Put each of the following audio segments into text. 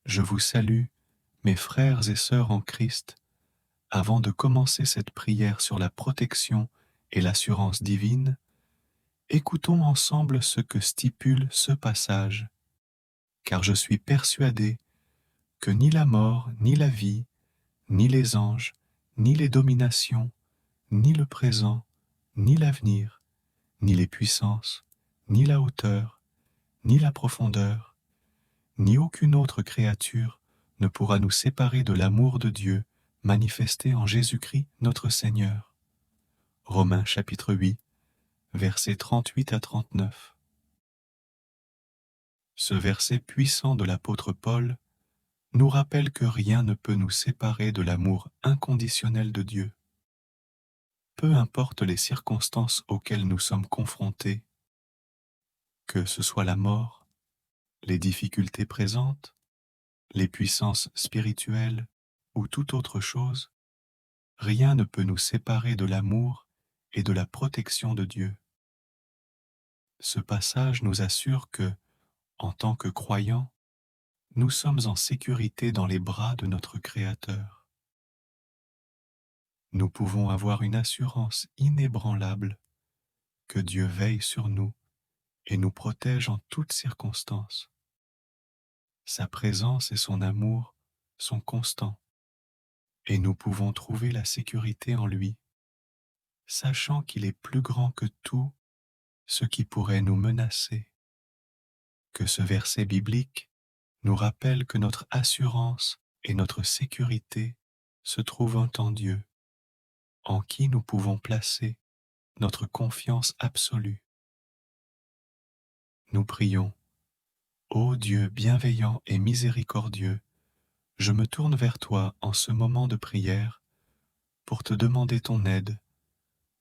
Je vous salue, mes frères et sœurs en Christ. Avant de commencer cette prière sur la protection et l'assurance divine, écoutons ensemble ce que stipule ce passage, car je suis persuadé que ni la mort, ni la vie, ni les anges, ni les dominations, ni le présent, ni l'avenir, ni les puissances, ni la hauteur, ni la profondeur, ni aucune autre créature ne pourra nous séparer de l'amour de Dieu manifesté en Jésus-Christ notre Seigneur. Romains chapitre 8, versets 38 à 39. Ce verset puissant de l'apôtre Paul nous rappelle que rien ne peut nous séparer de l'amour inconditionnel de Dieu. Peu importe les circonstances auxquelles nous sommes confrontés, que ce soit la mort, les difficultés présentes, les puissances spirituelles ou toute autre chose, rien ne peut nous séparer de l'amour et de la protection de Dieu. Ce passage nous assure que, en tant que croyants, nous sommes en sécurité dans les bras de notre Créateur. Nous pouvons avoir une assurance inébranlable que Dieu veille sur nous et nous protège en toutes circonstances. Sa présence et son amour sont constants et nous pouvons trouver la sécurité en lui, sachant qu'il est plus grand que tout ce qui pourrait nous menacer. Que ce verset biblique nous rappelle que notre assurance et notre sécurité se trouvent en Dieu, en qui nous pouvons placer notre confiance absolue. Nous prions. Ô Dieu bienveillant et miséricordieux, je me tourne vers toi en ce moment de prière pour te demander ton aide,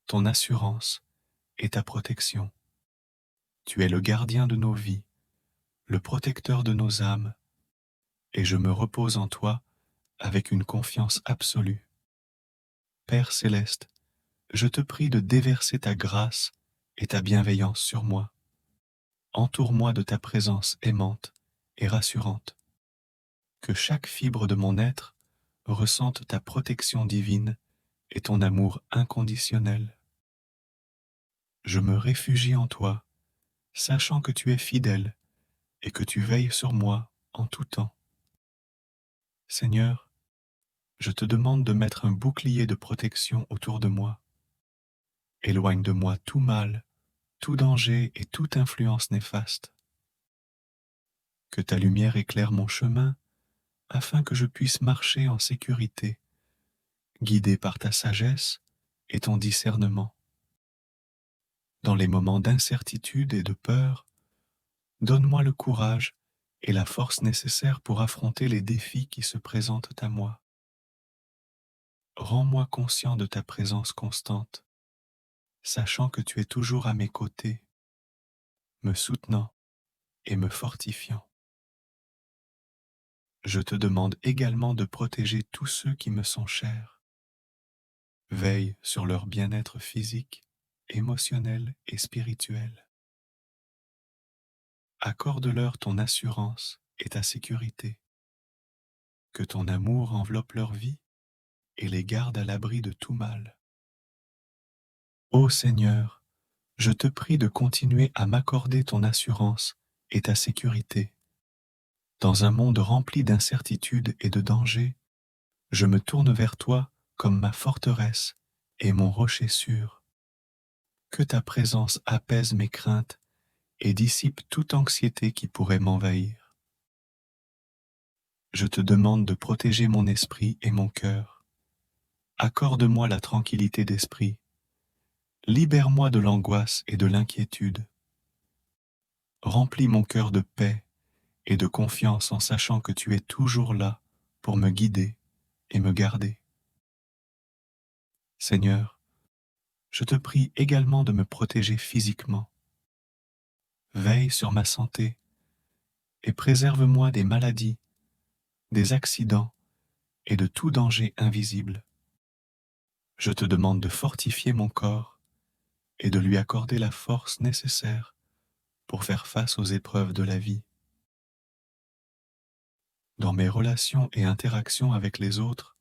ton assurance et ta protection. Tu es le gardien de nos vies, le protecteur de nos âmes, et je me repose en toi avec une confiance absolue. Père céleste, je te prie de déverser ta grâce et ta bienveillance sur moi. Entoure-moi de ta présence aimante et rassurante. Que chaque fibre de mon être ressente ta protection divine et ton amour inconditionnel. Je me réfugie en toi, sachant que tu es fidèle et que tu veilles sur moi en tout temps. Seigneur, je te demande de mettre un bouclier de protection autour de moi. Éloigne de moi tout mal, tout danger et toute influence néfaste. Que ta lumière éclaire mon chemin afin que je puisse marcher en sécurité, guidé par ta sagesse et ton discernement. Dans les moments d'incertitude et de peur, donne-moi le courage et la force nécessaires pour affronter les défis qui se présentent à moi. Rends-moi conscient de ta présence constante, sachant que tu es toujours à mes côtés, me soutenant et me fortifiant. Je te demande également de protéger tous ceux qui me sont chers. Veille sur leur bien-être physique, émotionnel et spirituel. Accorde-leur ton assurance et ta sécurité. Que ton amour enveloppe leur vie et les garde à l'abri de tout mal. Ô Seigneur, je te prie de continuer à m'accorder ton assurance et ta sécurité. Dans un monde rempli d'incertitudes et de dangers, je me tourne vers toi comme ma forteresse et mon rocher sûr. Que ta présence apaise mes craintes et dissipe toute anxiété qui pourrait m'envahir. Je te demande de protéger mon esprit et mon cœur. Accorde-moi la tranquillité d'esprit. Libère-moi de l'angoisse et de l'inquiétude. Remplis mon cœur de paix et de confiance en sachant que tu es toujours là pour me guider et me garder. Seigneur, je te prie également de me protéger physiquement. Veille sur ma santé et préserve-moi des maladies, des accidents et de tout danger invisible. Je te demande de fortifier mon corps et de lui accorder la force nécessaire pour faire face aux épreuves de la vie. dans mes relations et interactions avec les autres,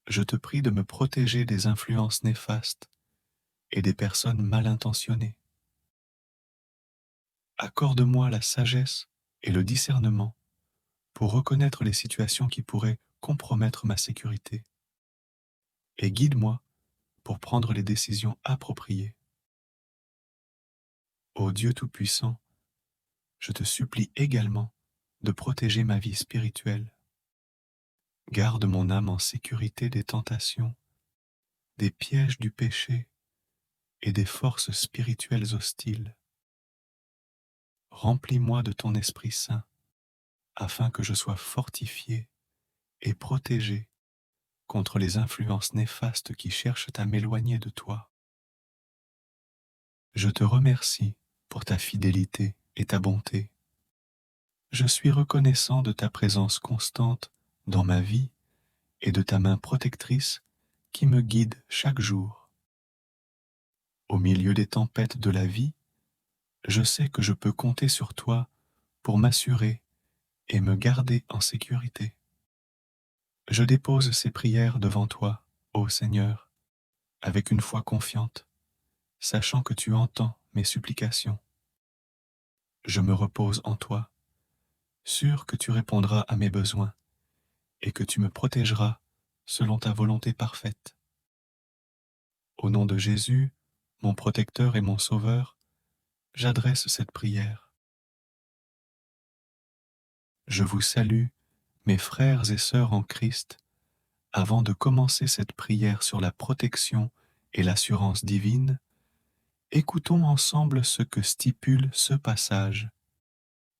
je te prie de me protéger des influences néfastes et des personnes mal intentionnées. Accorde-moi la sagesse et le discernement pour reconnaître les situations qui pourraient compromettre ma sécurité, et guide-moi pour prendre les décisions appropriées. Ô Dieu Tout-Puissant, je te supplie également de protéger ma vie spirituelle. Garde mon âme en sécurité des tentations, des pièges du péché et des forces spirituelles hostiles. Remplis-moi de ton Esprit Saint, afin que je sois fortifié et protégé contre les influences néfastes qui cherchent à m'éloigner de toi. Je te remercie pour ta fidélité et ta bonté. Je suis reconnaissant de ta présence constante dans ma vie et de ta main protectrice qui me guide chaque jour. Au milieu des tempêtes de la vie, je sais que je peux compter sur toi pour m'assurer et me garder en sécurité. Je dépose ces prières devant toi, ô Seigneur, avec une foi confiante, sachant que tu entends mes supplications. Je me repose en toi, sûr que tu répondras à mes besoins et que tu me protégeras selon ta volonté parfaite. Au nom de Jésus, mon protecteur et mon sauveur, j'adresse cette prière. Je vous salue, mes frères et sœurs en Christ, avant de commencer cette prière sur la protection et l'assurance divine. Écoutons ensemble ce que stipule ce passage,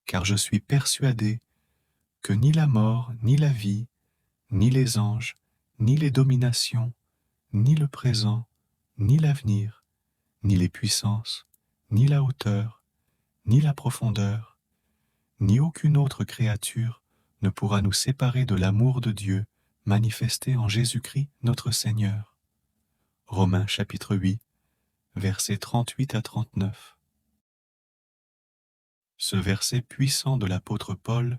car je suis persuadé que ni la mort, ni la vie, ni les anges, ni les dominations, ni le présent, ni l'avenir, ni les puissances, ni la hauteur, ni la profondeur, ni aucune autre créature ne pourra nous séparer de l'amour de Dieu manifesté en Jésus-Christ notre Seigneur. Romains chapitre 8, versets 38 à 39. Ce verset puissant de l'apôtre Paul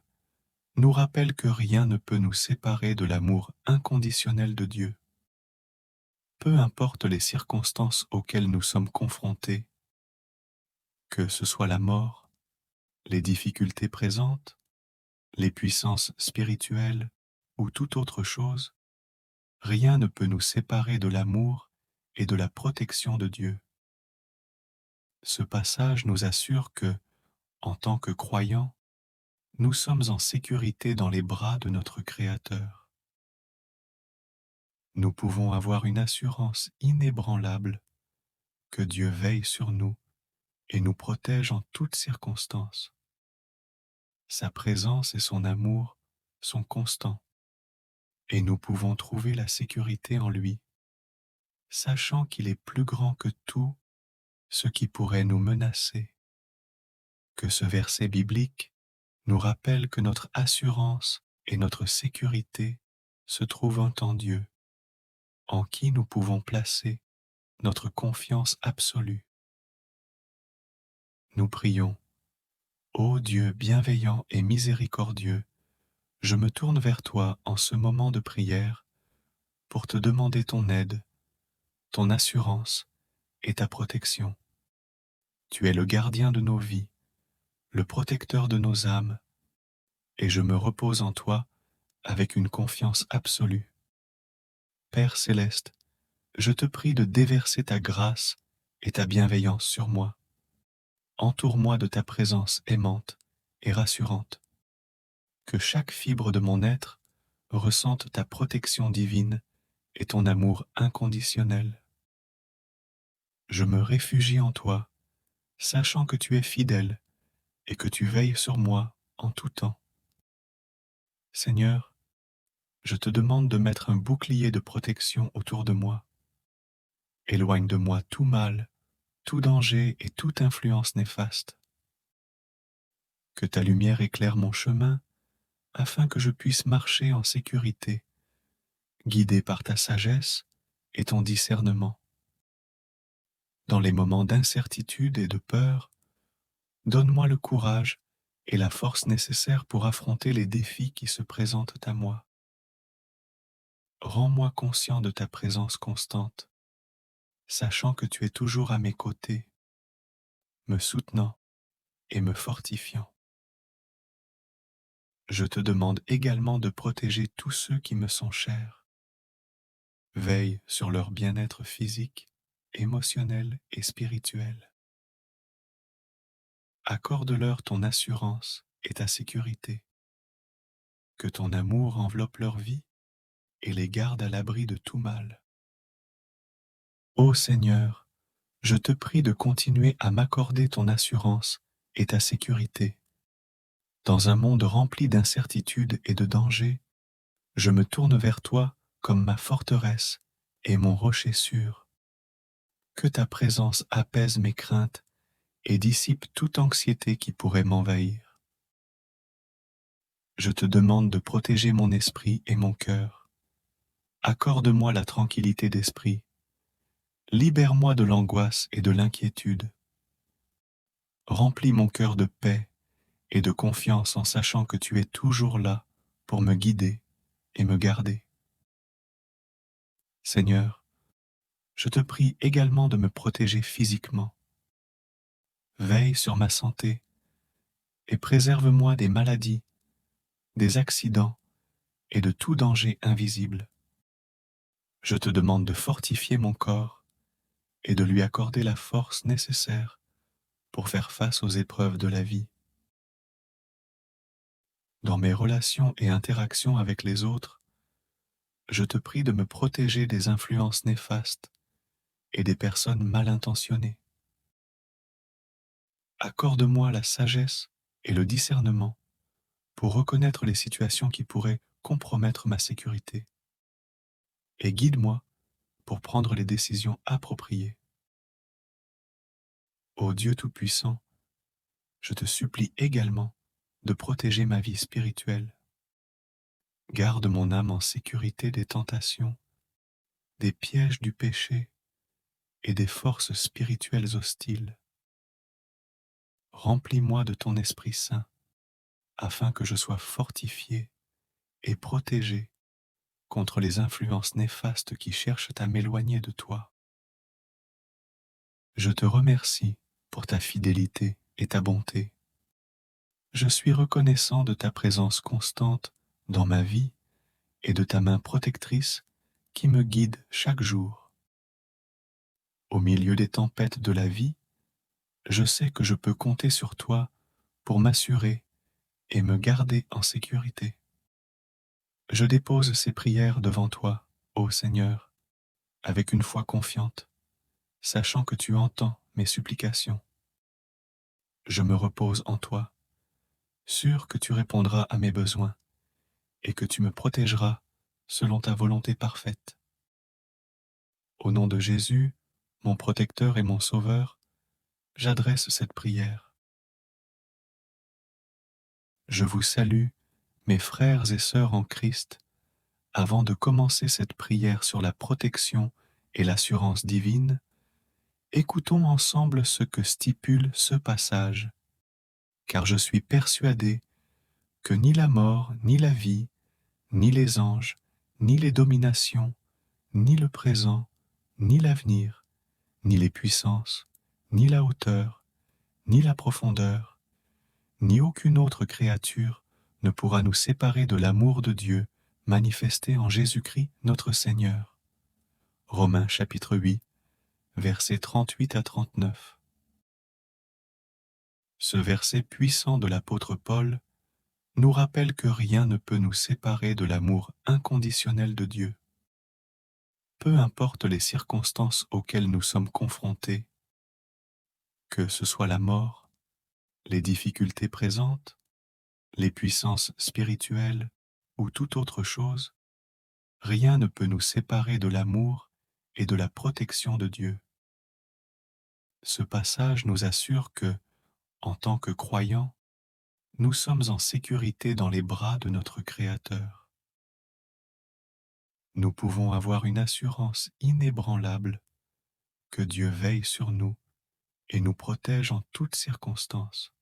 nous rappelle que rien ne peut nous séparer de l'amour inconditionnel de Dieu. Peu importe les circonstances auxquelles nous sommes confrontés, que ce soit la mort, les difficultés présentes, les puissances spirituelles ou toute autre chose, rien ne peut nous séparer de l'amour et de la protection de Dieu. Ce passage nous assure que, en tant que croyants, nous sommes en sécurité dans les bras de notre Créateur. Nous pouvons avoir une assurance inébranlable que Dieu veille sur nous et nous protège en toutes circonstances. Sa présence et son amour sont constants et nous pouvons trouver la sécurité en lui, sachant qu'il est plus grand que tout ce qui pourrait nous menacer. Que ce verset biblique nous rappelle que notre assurance et notre sécurité se trouvent en Dieu, en qui nous pouvons placer notre confiance absolue. Nous prions. Ô Dieu bienveillant et miséricordieux, je me tourne vers toi en ce moment de prière pour te demander ton aide, ton assurance et ta protection. Tu es le gardien de nos vies, le protecteur de nos âmes, et je me repose en toi avec une confiance absolue. Père céleste, je te prie de déverser ta grâce et ta bienveillance sur moi. Entoure-moi de ta présence aimante et rassurante. Que chaque fibre de mon être ressente ta protection divine et ton amour inconditionnel. Je me réfugie en toi, sachant que tu es fidèle et que tu veilles sur moi en tout temps. Seigneur, je te demande de mettre un bouclier de protection autour de moi. Éloigne de moi tout mal, tout danger et toute influence néfaste. Que ta lumière éclaire mon chemin afin que je puisse marcher en sécurité, guidé par ta sagesse et ton discernement. Dans les moments d'incertitude et de peur, donne-moi le courage et la force nécessaire pour affronter les défis qui se présentent à moi. Rends-moi conscient de ta présence constante, sachant que tu es toujours à mes côtés, me soutenant et me fortifiant. Je te demande également de protéger tous ceux qui me sont chers. Veille sur leur bien-être physique, émotionnel et spirituel. Accorde-leur ton assurance et ta sécurité. Que ton amour enveloppe leur vie et les garde à l'abri de tout mal. Ô Seigneur, je te prie de continuer à m'accorder ton assurance et ta sécurité. Dans un monde rempli d'incertitudes et de dangers, je me tourne vers toi comme ma forteresse et mon rocher sûr. Que ta présence apaise mes craintes et dissipe toute anxiété qui pourrait m'envahir. Je te demande de protéger mon esprit et mon cœur. Accorde-moi la tranquillité d'esprit. Libère-moi de l'angoisse et de l'inquiétude. Remplis mon cœur de paix et de confiance en sachant que tu es toujours là pour me guider et me garder. Seigneur, je te prie également de me protéger physiquement. Veille sur ma santé et préserve-moi des maladies, des accidents et de tout danger invisible. Je te demande de fortifier mon corps et de lui accorder la force nécessaire pour faire face aux épreuves de la vie. Dans mes relations et interactions avec les autres, je te prie de me protéger des influences néfastes et des personnes mal intentionnées. Accorde-moi la sagesse et le discernement pour reconnaître les situations qui pourraient compromettre ma sécurité. Et guide-moi pour prendre les décisions appropriées. Ô Dieu Tout-Puissant, je te supplie également de protéger ma vie spirituelle. Garde mon âme en sécurité des tentations, des pièges du péché et des forces spirituelles hostiles. Remplis-moi de ton Esprit Saint, afin que je sois fortifié et protégé contre les influences néfastes qui cherchent à m'éloigner de toi. Je te remercie pour ta fidélité et ta bonté. Je suis reconnaissant de ta présence constante dans ma vie et de ta main protectrice qui me guide chaque jour. Au milieu des tempêtes de la vie, je sais que je peux compter sur toi pour m'assurer et me garder en sécurité. Je dépose ces prières devant toi, ô Seigneur, avec une foi confiante, sachant que tu entends mes supplications. Je me repose en toi, sûr que tu répondras à mes besoins et que tu me protégeras selon ta volonté parfaite. Au nom de Jésus, mon protecteur et mon sauveur, j'adresse cette prière. Je vous salue, mes frères et sœurs en Christ, avant de commencer cette prière sur la protection et l'assurance divine. Écoutons ensemble ce que stipule ce passage, car je suis persuadé que ni la mort, ni la vie, ni les anges, ni les dominations, ni le présent, ni l'avenir, ni les puissances, ni la hauteur, ni la profondeur, ni aucune autre créature ne pourra nous séparer de l'amour de Dieu manifesté en Jésus-Christ notre Seigneur. Romains chapitre 8, versets 38 à 39. Ce verset puissant de l'apôtre Paul nous rappelle que rien ne peut nous séparer de l'amour inconditionnel de Dieu. Peu importe les circonstances auxquelles nous sommes confrontés, que ce soit la mort, les difficultés présentes, les puissances spirituelles ou toute autre chose, rien ne peut nous séparer de l'amour et de la protection de Dieu. Ce passage nous assure que, en tant que croyants, nous sommes en sécurité dans les bras de notre Créateur. Nous pouvons avoir une assurance inébranlable que Dieu veille sur nous et nous protège en toutes circonstances.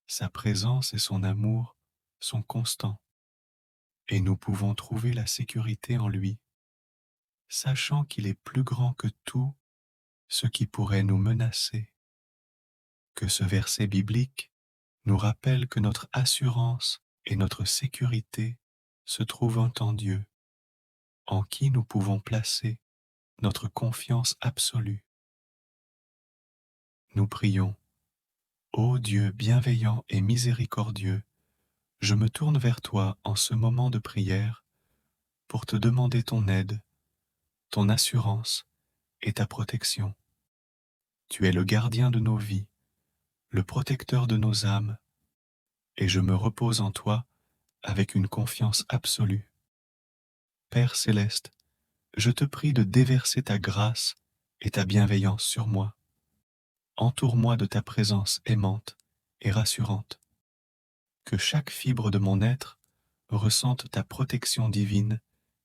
Sa présence et son amour sont constants, et nous pouvons trouver la sécurité en lui, sachant qu'il est plus grand que tout ce qui pourrait nous menacer. Que ce verset biblique nous rappelle que notre assurance et notre sécurité se trouvent en Dieu, en qui nous pouvons placer notre confiance absolue. Nous prions. Ô Dieu bienveillant et miséricordieux, je me tourne vers toi en ce moment de prière pour te demander ton aide, ton assurance et ta protection. Tu es le gardien de nos vies, le protecteur de nos âmes, et je me repose en toi avec une confiance absolue. Père céleste, je te prie de déverser ta grâce et ta bienveillance sur moi. Entoure-moi de ta présence aimante et rassurante. Que chaque fibre de mon être ressente ta protection divine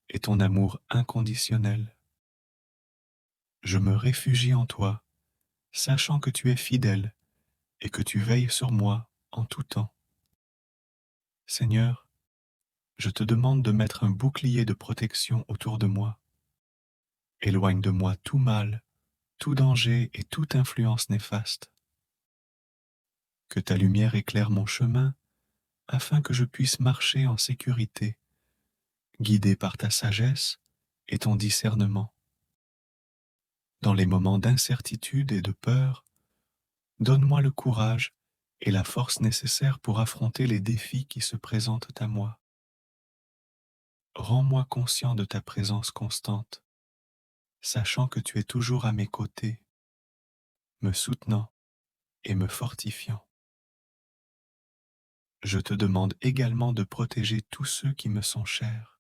et ton amour inconditionnel. Je me réfugie en toi, sachant que tu es fidèle et que tu veilles sur moi en tout temps. Seigneur, je te demande de mettre un bouclier de protection autour de moi. Éloigne de moi tout mal, tout danger et toute influence néfaste. Que ta lumière éclaire mon chemin afin que je puisse marcher en sécurité, guidé par ta sagesse et ton discernement. Dans les moments d'incertitude et de peur, donne-moi le courage et la force nécessaires pour affronter les défis qui se présentent à moi. Rends-moi conscient de ta présence constante, sachant que tu es toujours à mes côtés, me soutenant et me fortifiant. Je te demande également de protéger tous ceux qui me sont chers.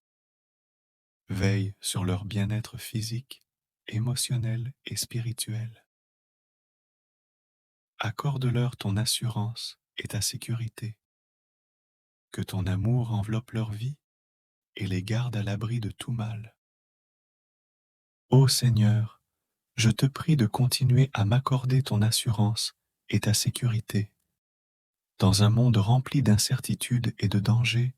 Veille sur leur bien-être physique, émotionnel et spirituel. Accorde-leur ton assurance et ta sécurité. Que ton amour enveloppe leur vie et les garde à l'abri de tout mal. Ô Seigneur, je te prie de continuer à m'accorder ton assurance et ta sécurité. Dans un monde rempli d'incertitudes et de dangers,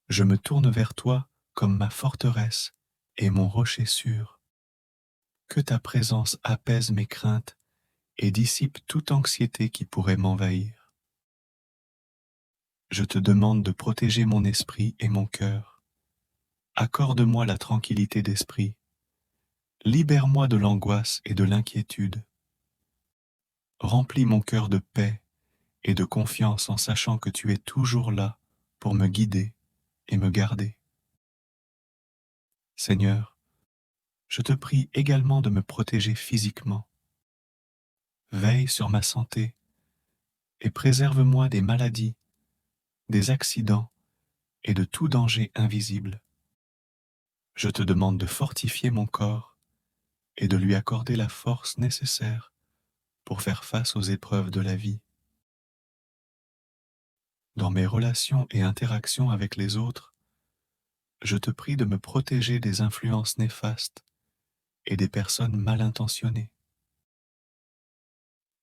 je me tourne vers toi comme ma forteresse et mon rocher sûr. Que ta présence apaise mes craintes et dissipe toute anxiété qui pourrait m'envahir. Je te demande de protéger mon esprit et mon cœur. Accorde-moi la tranquillité d'esprit. Libère-moi de l'angoisse et de l'inquiétude. Remplis mon cœur de paix et de confiance en sachant que tu es toujours là pour me guider et me garder. Seigneur, je te prie également de me protéger physiquement. Veille sur ma santé et préserve-moi des maladies, des accidents et de tout danger invisible. Je te demande de fortifier mon corps et de lui accorder la force nécessaire pour faire face aux épreuves de la vie. Dans mes relations et interactions avec les autres, je te prie de me protéger des influences néfastes et des personnes mal intentionnées.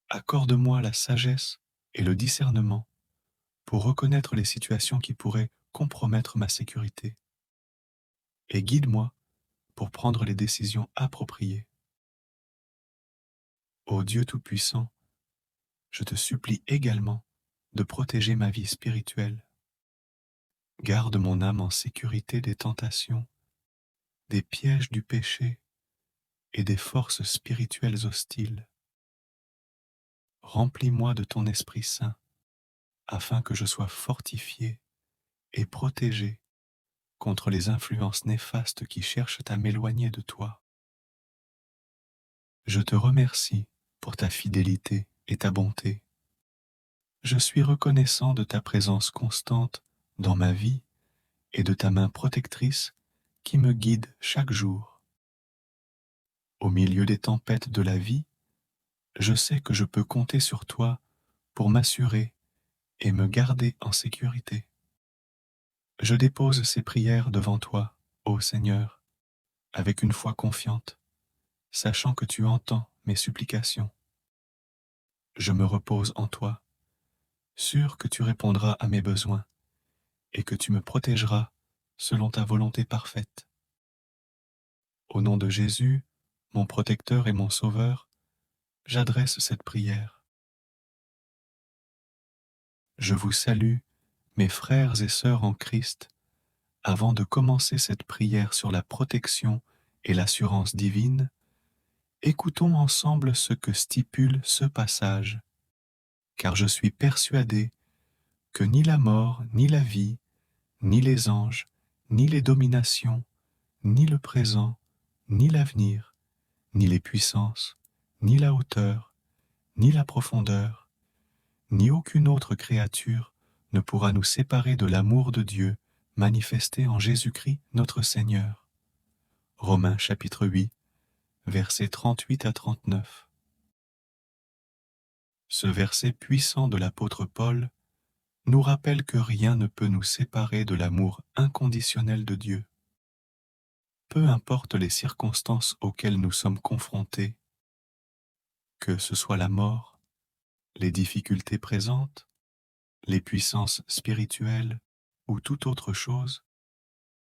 Accorde-moi la sagesse et le discernement pour reconnaître les situations qui pourraient compromettre ma sécurité. Et guide-moi pour prendre les décisions appropriées. Ô Dieu Tout-Puissant, je te supplie également de protéger ma vie spirituelle. Garde mon âme en sécurité des tentations, des pièges du péché et des forces spirituelles hostiles. Remplis-moi de ton Esprit Saint, afin que je sois fortifié et protégé contre les influences néfastes qui cherchent à m'éloigner de toi. Je te remercie pour ta fidélité et ta bonté. Je suis reconnaissant de ta présence constante dans ma vie et de ta main protectrice qui me guide chaque jour. Au milieu des tempêtes de la vie, je sais que je peux compter sur toi pour m'assurer et me garder en sécurité. Je dépose ces prières devant toi, ô Seigneur, avec une foi confiante, sachant que tu entends mes supplications. Je me repose en toi sûr que tu répondras à mes besoins et que tu me protégeras selon ta volonté parfaite. Au nom de Jésus, mon protecteur et mon sauveur, j'adresse cette prière. Je vous salue, mes frères et sœurs en Christ. Avant de commencer cette prière sur la protection et l'assurance divine, écoutons ensemble ce que stipule ce passage, car je suis persuadé que ni la mort, ni la vie, ni les anges, ni les dominations, ni le présent, ni l'avenir, ni les puissances, ni la hauteur, ni la profondeur, ni aucune autre créature ne pourra nous séparer de l'amour de Dieu manifesté en Jésus-Christ notre Seigneur. Romains chapitre 8, versets 38 à 39. Ce verset puissant de l'apôtre Paul nous rappelle que rien ne peut nous séparer de l'amour inconditionnel de Dieu. Peu importe les circonstances auxquelles nous sommes confrontés, que ce soit la mort, les difficultés présentes, les puissances spirituelles ou toute autre chose,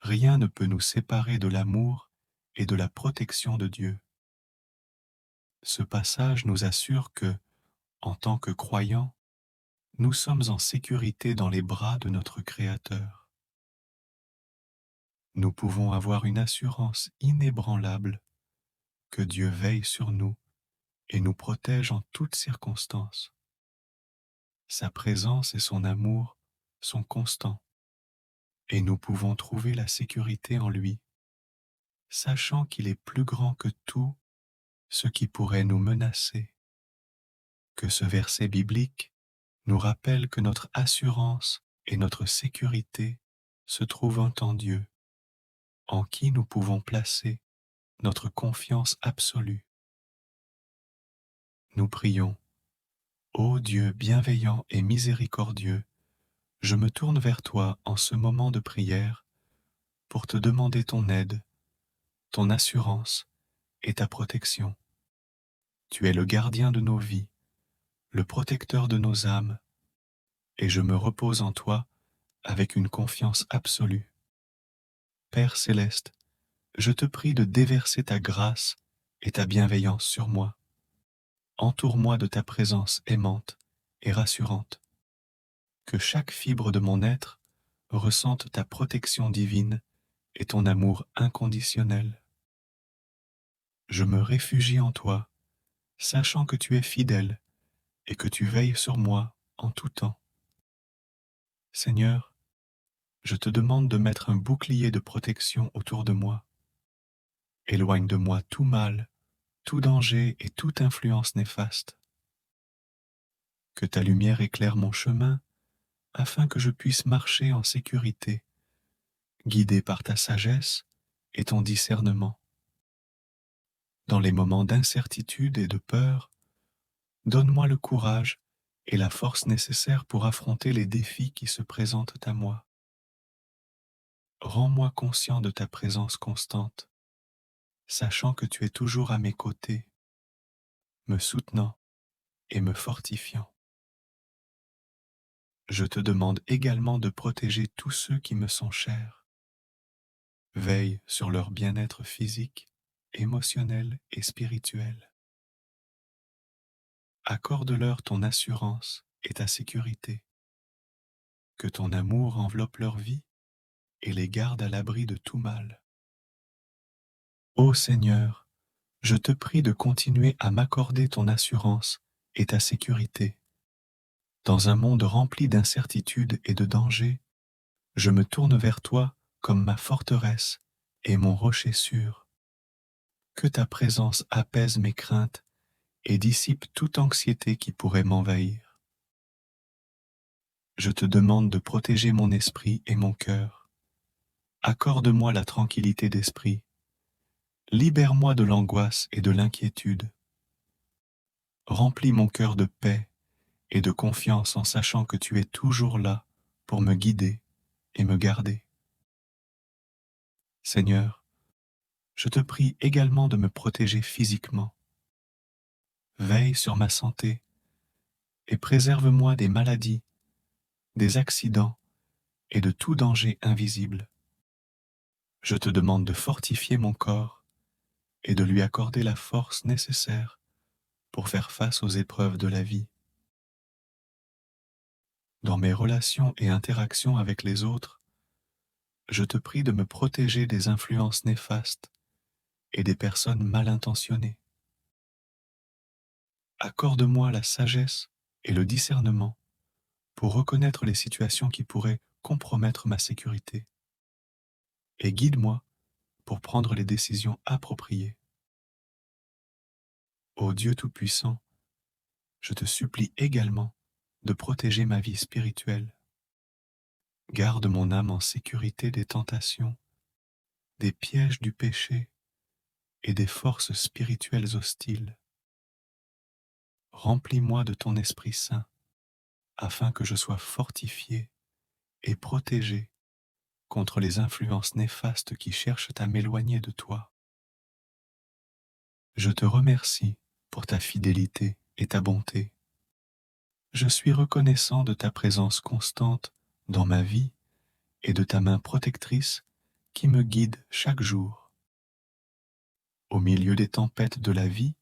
rien ne peut nous séparer de l'amour et de la protection de Dieu. Ce passage nous assure que, en tant que croyants, nous sommes en sécurité dans les bras de notre Créateur. Nous pouvons avoir une assurance inébranlable que Dieu veille sur nous et nous protège en toutes circonstances. Sa présence et son amour sont constants et nous pouvons trouver la sécurité en lui, sachant qu'il est plus grand que tout ce qui pourrait nous menacer. Que ce verset biblique nous rappelle que notre assurance et notre sécurité se trouvent en Dieu, en qui nous pouvons placer notre confiance absolue. Nous prions. Ô Dieu bienveillant et miséricordieux, je me tourne vers toi en ce moment de prière pour te demander ton aide, ton assurance et ta protection. Tu es le gardien de nos vies, le protecteur de nos âmes, et je me repose en toi avec une confiance absolue. Père céleste, je te prie de déverser ta grâce et ta bienveillance sur moi. Entoure-moi de ta présence aimante et rassurante. Que chaque fibre de mon être ressente ta protection divine et ton amour inconditionnel. Je me réfugie en toi, sachant que tu es fidèle et que tu veilles sur moi en tout temps. Seigneur, je te demande de mettre un bouclier de protection autour de moi. Éloigne de moi tout mal, tout danger et toute influence néfaste. Que ta lumière éclaire mon chemin afin que je puisse marcher en sécurité, guidé par ta sagesse et ton discernement. Dans les moments d'incertitude et de peur, donne-moi le courage et la force nécessaires pour affronter les défis qui se présentent à moi. Rends-moi conscient de ta présence constante, sachant que tu es toujours à mes côtés, me soutenant et me fortifiant. Je te demande également de protéger tous ceux qui me sont chers. Veille sur leur bien-être physique, émotionnel et spirituel. Accorde-leur ton assurance et ta sécurité. Que ton amour enveloppe leur vie et les garde à l'abri de tout mal. Ô Seigneur, je te prie de continuer à m'accorder ton assurance et ta sécurité. Dans un monde rempli d'incertitudes et de dangers, je me tourne vers toi comme ma forteresse et mon rocher sûr. Que ta présence apaise mes craintes et dissipe toute anxiété qui pourrait m'envahir. Je te demande de protéger mon esprit et mon cœur. Accorde-moi la tranquillité d'esprit. Libère-moi de l'angoisse et de l'inquiétude. Remplis mon cœur de paix et de confiance en sachant que tu es toujours là pour me guider et me garder. Seigneur, je te prie également de me protéger physiquement. Veille sur ma santé et préserve-moi des maladies des accidents et de tout danger invisible. Je te demande de fortifier mon corps et de lui accorder la force nécessaire pour faire face aux épreuves de la vie. Dans mes relations et interactions avec les autres, je te prie de me protéger des influences néfastes et des personnes mal intentionnées. Accorde-moi la sagesse et le discernement pour reconnaître les situations qui pourraient compromettre ma sécurité. Et guide-moi pour prendre les décisions appropriées. Ô Dieu Tout-Puissant, je te supplie également de protéger ma vie spirituelle. Garde mon âme en sécurité des tentations, des pièges du péché et des forces spirituelles hostiles. Remplis-moi de ton Esprit Saint, afin que je sois fortifié et protégé contre les influences néfastes qui cherchent à m'éloigner de toi. Je te remercie pour ta fidélité et ta bonté. Je suis reconnaissant de ta présence constante dans ma vie et de ta main protectrice qui me guide chaque jour. Au milieu des tempêtes de la vie,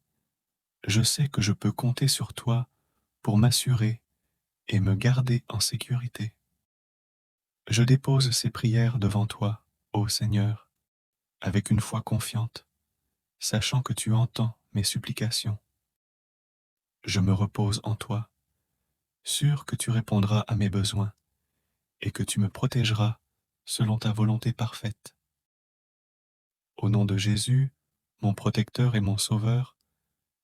je sais que je peux compter sur toi pour m'assurer et me garder en sécurité. Je dépose ces prières devant toi, ô Seigneur, avec une foi confiante, sachant que tu entends mes supplications. Je me repose en toi, sûr que tu répondras à mes besoins et que tu me protégeras selon ta volonté parfaite. Au nom de Jésus, mon protecteur et mon sauveur,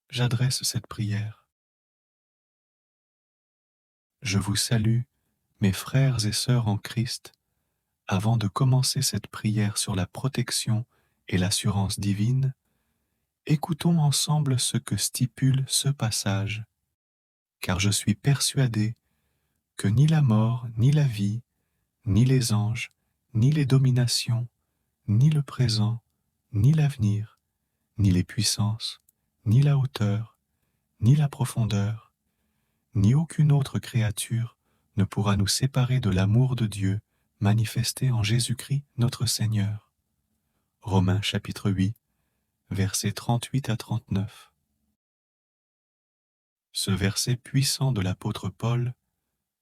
j'adresse cette prière. Je vous salue, mes frères et sœurs en Christ, avant de commencer cette prière sur la protection et l'assurance divine. Écoutons ensemble ce que stipule ce passage, car je suis persuadé que ni la mort, ni la vie, ni les anges, ni les dominations, ni le présent, ni l'avenir, ni les puissances, ni la hauteur, ni la profondeur, ni aucune autre créature ne pourra nous séparer de l'amour de Dieu manifesté en Jésus-Christ notre Seigneur. Romains chapitre 8, versets 38 à 39. Ce verset puissant de l'apôtre Paul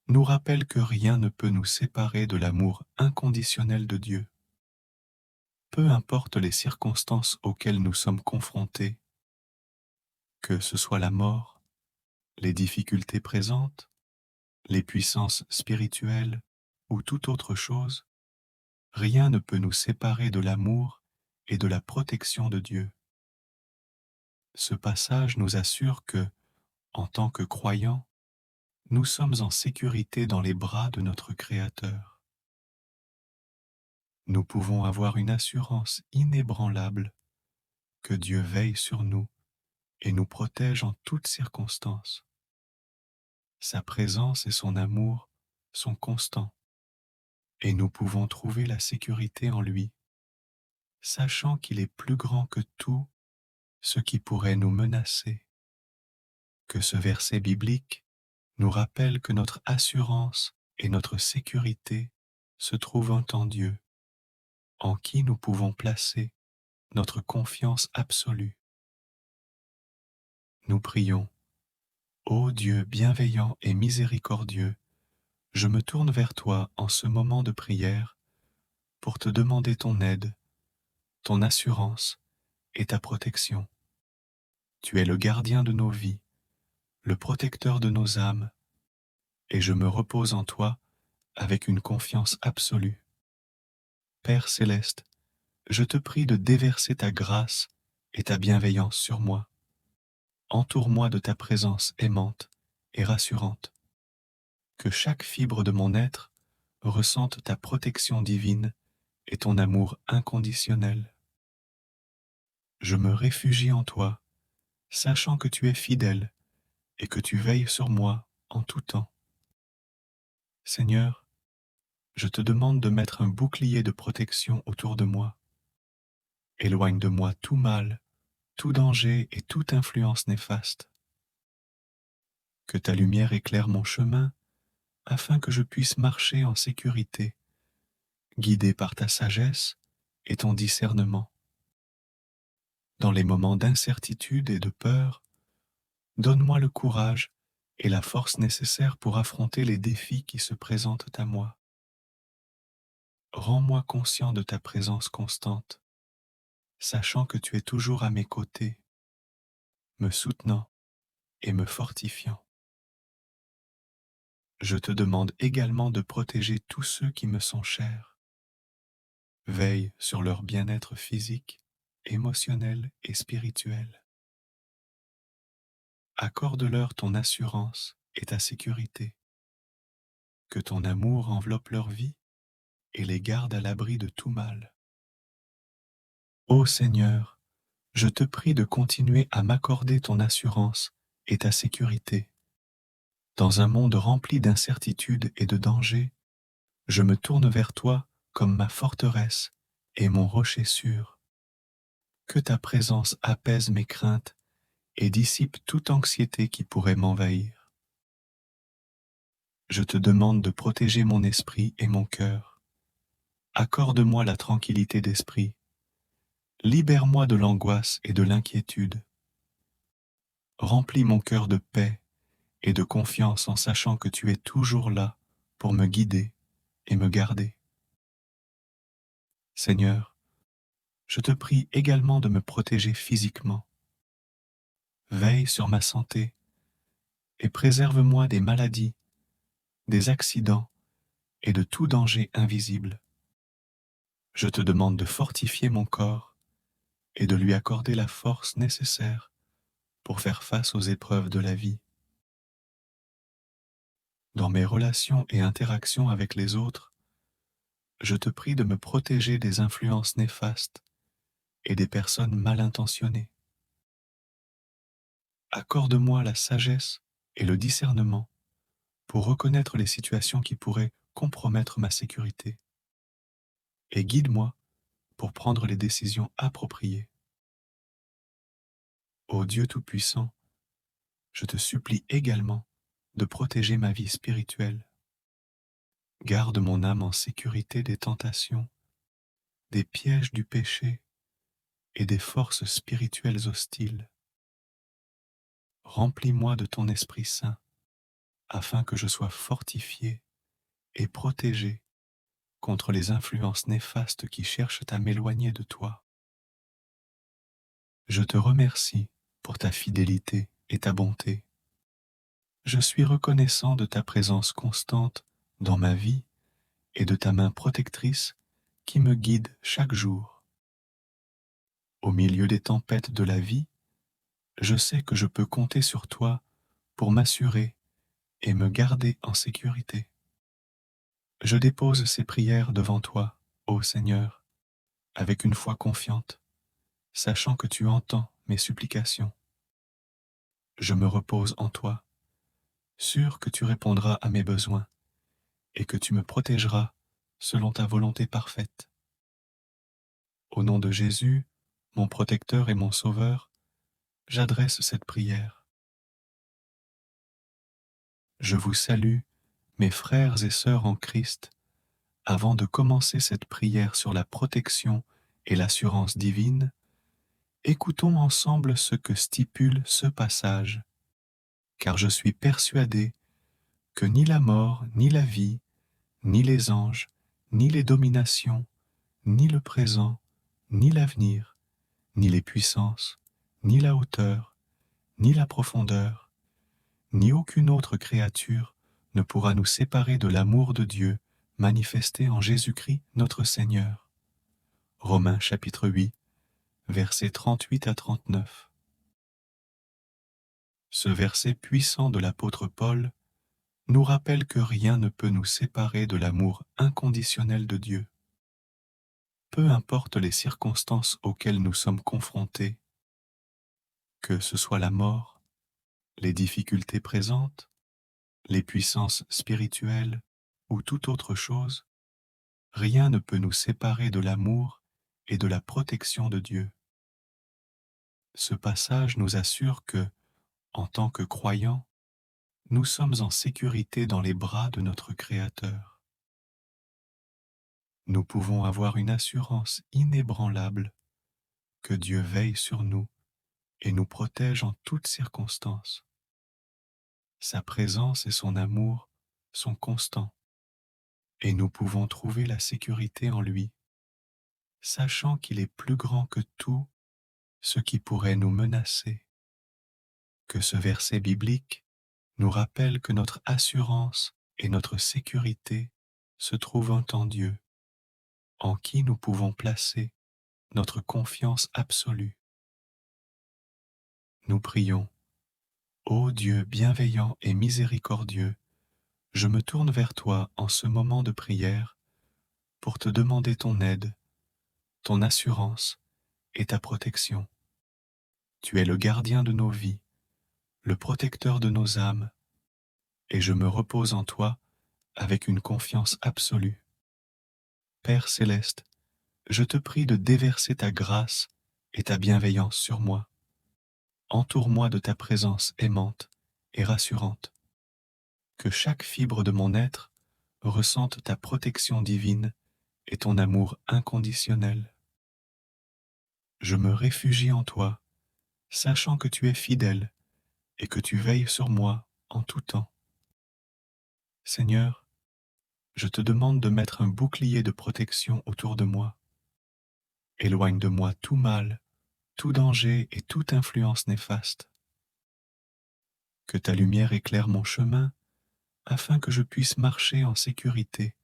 nous rappelle que rien ne peut nous séparer de l'amour inconditionnel de Dieu. Peu importe les circonstances auxquelles nous sommes confrontés, que ce soit la mort, les difficultés présentes, les puissances spirituelles ou toute autre chose, rien ne peut nous séparer de l'amour et de la protection de Dieu. Ce passage nous assure que, en tant que croyants, nous sommes en sécurité dans les bras de notre Créateur. Nous pouvons avoir une assurance inébranlable que Dieu veille sur nous et nous protège en toutes circonstances. Sa présence et son amour sont constants et nous pouvons trouver la sécurité en lui, sachant qu'il est plus grand que tout ce qui pourrait nous menacer. Que ce verset biblique nous rappelle que notre assurance et notre sécurité se trouvent en Dieu, en qui nous pouvons placer notre confiance absolue. Nous prions. Ô Dieu bienveillant et miséricordieux, je me tourne vers toi en ce moment de prière pour te demander ton aide, ton assurance et ta protection. Tu es le gardien de nos vies, le protecteur de nos âmes, et je me repose en toi avec une confiance absolue. Père céleste, je te prie de déverser ta grâce et ta bienveillance sur moi. Entoure-moi de ta présence aimante et rassurante. Que chaque fibre de mon être ressente ta protection divine et ton amour inconditionnel. Je me réfugie en toi, sachant que tu es fidèle et que tu veilles sur moi en tout temps. Seigneur, je te demande de mettre un bouclier de protection autour de moi. Éloigne de moi tout mal, tout danger et toute influence néfaste. Que ta lumière éclaire mon chemin, afin que je puisse marcher en sécurité, guidé par ta sagesse et ton discernement. Dans les moments d'incertitude et de peur, donne-moi le courage et la force nécessaires pour affronter les défis qui se présentent à moi. Rends-moi conscient de ta présence constante, sachant que tu es toujours à mes côtés, me soutenant et me fortifiant. Je te demande également de protéger tous ceux qui me sont chers. Veille sur leur bien-être physique, émotionnel et spirituel. Accorde-leur ton assurance et ta sécurité. Que ton amour enveloppe leur vie et les garde à l'abri de tout mal. Ô Seigneur, je te prie de continuer à m'accorder ton assurance et ta sécurité. Dans un monde rempli d'incertitudes et de dangers, je me tourne vers toi comme ma forteresse et mon rocher sûr. Que ta présence apaise mes craintes et dissipe toute anxiété qui pourrait m'envahir. Je te demande de protéger mon esprit et mon cœur. Accorde-moi la tranquillité d'esprit. Libère-moi de l'angoisse et de l'inquiétude. Remplis mon cœur de paix et de confiance en sachant que tu es toujours là pour me guider et me garder. Seigneur, je te prie également de me protéger physiquement. Veille sur ma santé et préserve-moi des maladies, des accidents et de tout danger invisible. Je te demande de fortifier mon corps et de lui accorder la force nécessaire pour faire face aux épreuves de la vie. Dans mes relations et interactions avec les autres, je te prie de me protéger des influences néfastes et des personnes mal intentionnées. Accorde-moi la sagesse et le discernement pour reconnaître les situations qui pourraient compromettre ma sécurité. Et guide-moi pour prendre les décisions appropriées. Ô Dieu Tout-Puissant, je te supplie également de protéger ma vie spirituelle. Garde mon âme en sécurité des tentations, des pièges du péché et des forces spirituelles hostiles. Remplis-moi de ton Esprit Saint, afin que je sois fortifié et protégé contre les influences néfastes qui cherchent à m'éloigner de toi. Je te remercie pour ta fidélité et ta bonté. Je suis reconnaissant de ta présence constante dans ma vie et de ta main protectrice qui me guide chaque jour. Au milieu des tempêtes de la vie, je sais que je peux compter sur toi pour m'assurer et me garder en sécurité. Je dépose ces prières devant toi, ô Seigneur, avec une foi confiante, sachant que tu entends mes supplications. Je me repose en toi, sûr que tu répondras à mes besoins et que tu me protégeras selon ta volonté parfaite. Au nom de Jésus, mon protecteur et mon sauveur, j'adresse cette prière. Je vous salue, mes frères et sœurs en Christ, avant de commencer cette prière sur la protection et l'assurance divine. Écoutons ensemble ce que stipule ce passage, car je suis persuadé que ni la mort, ni la vie, ni les anges, ni les dominations, ni le présent, ni l'avenir, ni les puissances, ni la hauteur, ni la profondeur, ni aucune autre créature ne pourra nous séparer de l'amour de Dieu manifesté en Jésus-Christ notre Seigneur. Romains chapitre 8, versets 38 à 39. Ce verset puissant de l'apôtre Paul nous rappelle que rien ne peut nous séparer de l'amour inconditionnel de Dieu. Peu importe les circonstances auxquelles nous sommes confrontés, que ce soit la mort, les difficultés présentes, les puissances spirituelles ou toute autre chose, rien ne peut nous séparer de l'amour et de la protection de Dieu. Ce passage nous assure que, en tant que croyants, nous sommes en sécurité dans les bras de notre Créateur. Nous pouvons avoir une assurance inébranlable que Dieu veille sur nous et nous protège en toutes circonstances. Sa présence et son amour sont constants et nous pouvons trouver la sécurité en lui, sachant qu'il est plus grand que tout ce qui pourrait nous menacer. Que ce verset biblique nous rappelle que notre assurance et notre sécurité se trouvent en Dieu, en qui nous pouvons placer notre confiance absolue. Nous prions. Ô Dieu bienveillant et miséricordieux, je me tourne vers toi en ce moment de prière pour te demander ton aide, ton assurance et ta protection. Tu es le gardien de nos vies, le protecteur de nos âmes, et je me repose en toi avec une confiance absolue. Père céleste, je te prie de déverser ta grâce et ta bienveillance sur moi. Entoure-moi de ta présence aimante et rassurante. Que chaque fibre de mon être ressente ta protection divine et ton amour inconditionnel. Je me réfugie en toi, sachant que tu es fidèle et que tu veilles sur moi en tout temps. Seigneur, je te demande de mettre un bouclier de protection autour de moi. Éloigne de moi tout mal, tout danger et toute influence néfaste. Que ta lumière éclaire mon chemin afin que je puisse marcher en sécurité,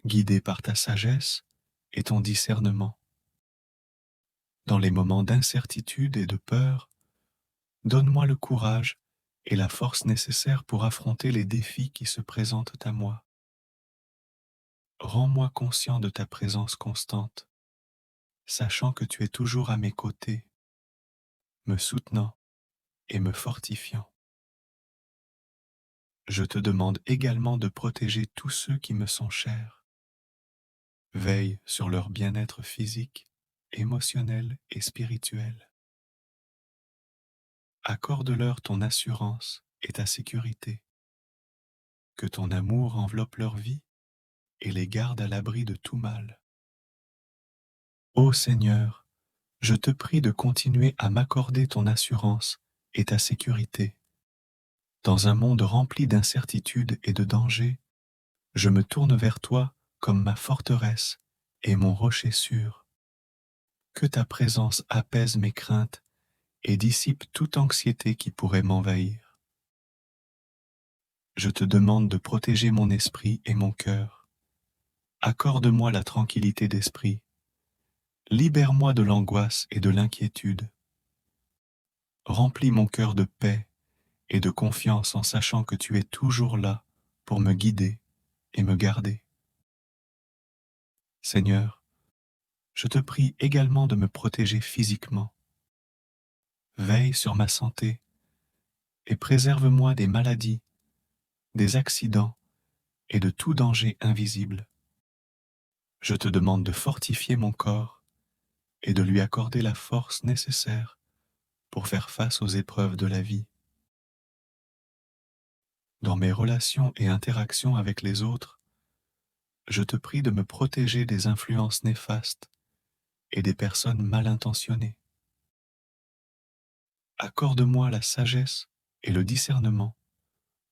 guidé par ta sagesse et ton discernement. Dans les moments d'incertitude et de peur, donne-moi le courage et la force nécessaires pour affronter les défis qui se présentent à moi. Rends-moi conscient de ta présence constante, sachant que tu es toujours à mes côtés, me soutenant et me fortifiant. Je te demande également de protéger tous ceux qui me sont chers. Veille sur leur bien-être physique, émotionnel et spirituel. Accorde-leur ton assurance et ta sécurité. Que ton amour enveloppe leur vie et les garde à l'abri de tout mal. Ô Seigneur, je te prie de continuer à m'accorder ton assurance et ta sécurité. Dans un monde rempli d'incertitudes et de dangers, je me tourne vers toi comme ma forteresse et mon rocher sûr. Que ta présence apaise mes craintes et dissipe toute anxiété qui pourrait m'envahir. Je te demande de protéger mon esprit et mon cœur. Accorde-moi la tranquillité d'esprit. Libère-moi de l'angoisse et de l'inquiétude. Remplis mon cœur de paix et de confiance en sachant que tu es toujours là pour me guider et me garder. Seigneur, je te prie également de me protéger physiquement. Veille sur ma santé et préserve-moi des maladies, des accidents et de tout danger invisible. Je te demande de fortifier mon corps et de lui accorder la force nécessaire pour faire face aux épreuves de la vie. Dans mes relations et interactions avec les autres, je te prie de me protéger des influences néfastes et des personnes mal intentionnées. Accorde-moi la sagesse et le discernement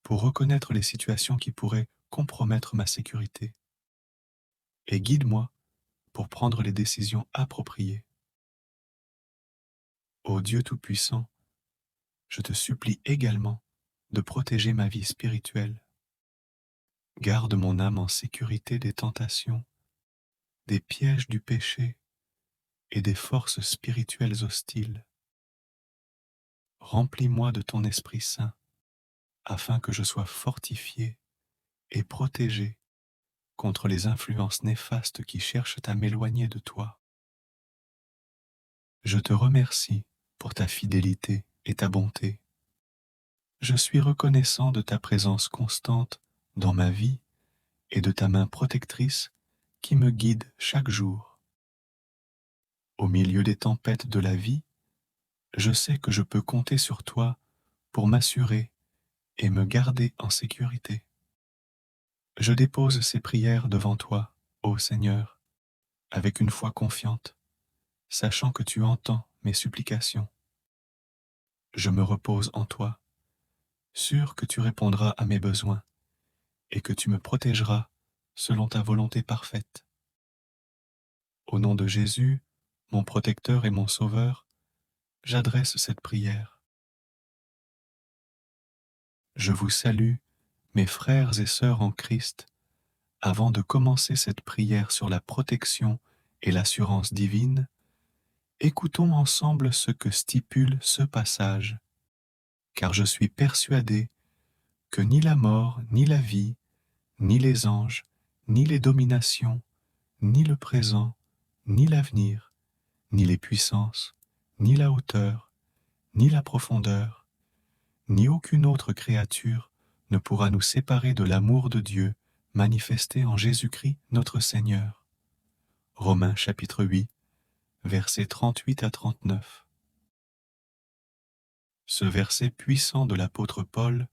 pour reconnaître les situations qui pourraient compromettre ma sécurité. Et guide-moi pour prendre les décisions appropriées. Ô Dieu Tout-Puissant, je te supplie également de protéger ma vie spirituelle. Garde mon âme en sécurité des tentations, des pièges du péché et des forces spirituelles hostiles. Remplis-moi de ton Esprit Saint, afin que je sois fortifié et protégé contre les influences néfastes qui cherchent à m'éloigner de toi. Je te remercie pour ta fidélité et ta bonté. Je suis reconnaissant de ta présence constante dans ma vie et de ta main protectrice qui me guide chaque jour. Au milieu des tempêtes de la vie, je sais que je peux compter sur toi pour m'assurer et me garder en sécurité. Je dépose ces prières devant toi, ô Seigneur, avec une foi confiante, sachant que tu entends mes supplications. Je me repose en toi, sûr que tu répondras à mes besoins et que tu me protégeras selon ta volonté parfaite. Au nom de Jésus, mon protecteur et mon sauveur, j'adresse cette prière. Je vous salue, mes frères et sœurs en Christ. Avant de commencer cette prière sur la protection et l'assurance divine, écoutons ensemble ce que stipule ce passage, car je suis persuadé que ni la mort, ni la vie, ni les anges, ni les dominations, ni le présent, ni l'avenir, ni les puissances, ni la hauteur, ni la profondeur, ni aucune autre créature ne pourra nous séparer de l'amour de Dieu manifesté en Jésus-Christ notre Seigneur. Romains chapitre 8, versets 38 à 39. Ce verset puissant de l'apôtre Paul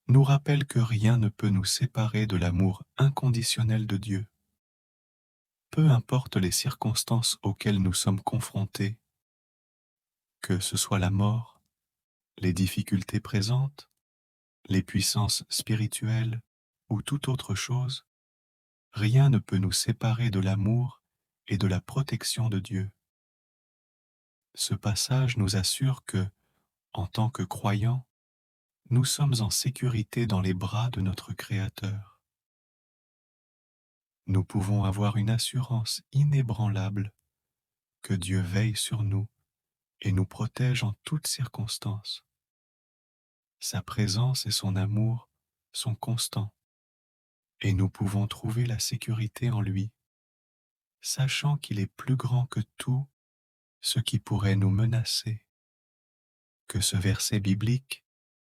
nous rappelle que rien ne peut nous séparer de l'amour inconditionnel de Dieu. Peu importe les circonstances auxquelles nous sommes confrontés, que ce soit la mort, les difficultés présentes, les puissances spirituelles ou toute autre chose, rien ne peut nous séparer de l'amour et de la protection de Dieu. Ce passage nous assure que, en tant que croyants, nous sommes en sécurité dans les bras de notre Créateur. Nous pouvons avoir une assurance inébranlable que Dieu veille sur nous et nous protège en toutes circonstances. Sa présence et son amour sont constants et nous pouvons trouver la sécurité en lui, sachant qu'il est plus grand que tout ce qui pourrait nous menacer. Que ce verset biblique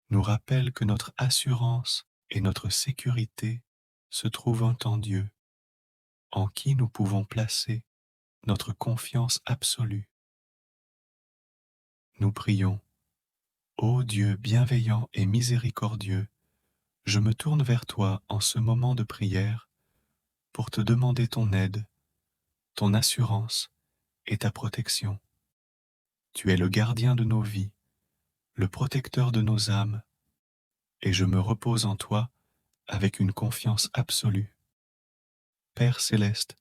nous rappelle que notre assurance et notre sécurité se trouvent en Dieu, en qui nous pouvons placer notre confiance absolue. Nous prions. Ô Dieu bienveillant et miséricordieux, je me tourne vers toi en ce moment de prière pour te demander ton aide, ton assurance et ta protection. Tu es le gardien de nos vies, le protecteur de nos âmes, et je me repose en toi avec une confiance absolue. Père céleste,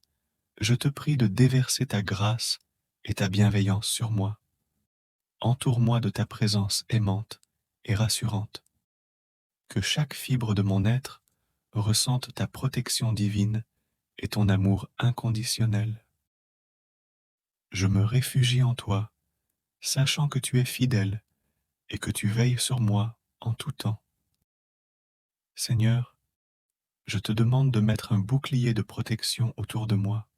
je te prie de déverser ta grâce et ta bienveillance sur moi. Entoure-moi de ta présence aimante et rassurante. Que chaque fibre de mon être ressente ta protection divine et ton amour inconditionnel. Je me réfugie en toi, sachant que tu es fidèle et que tu veilles sur moi en tout temps. Seigneur, je te demande de mettre un bouclier de protection autour de moi.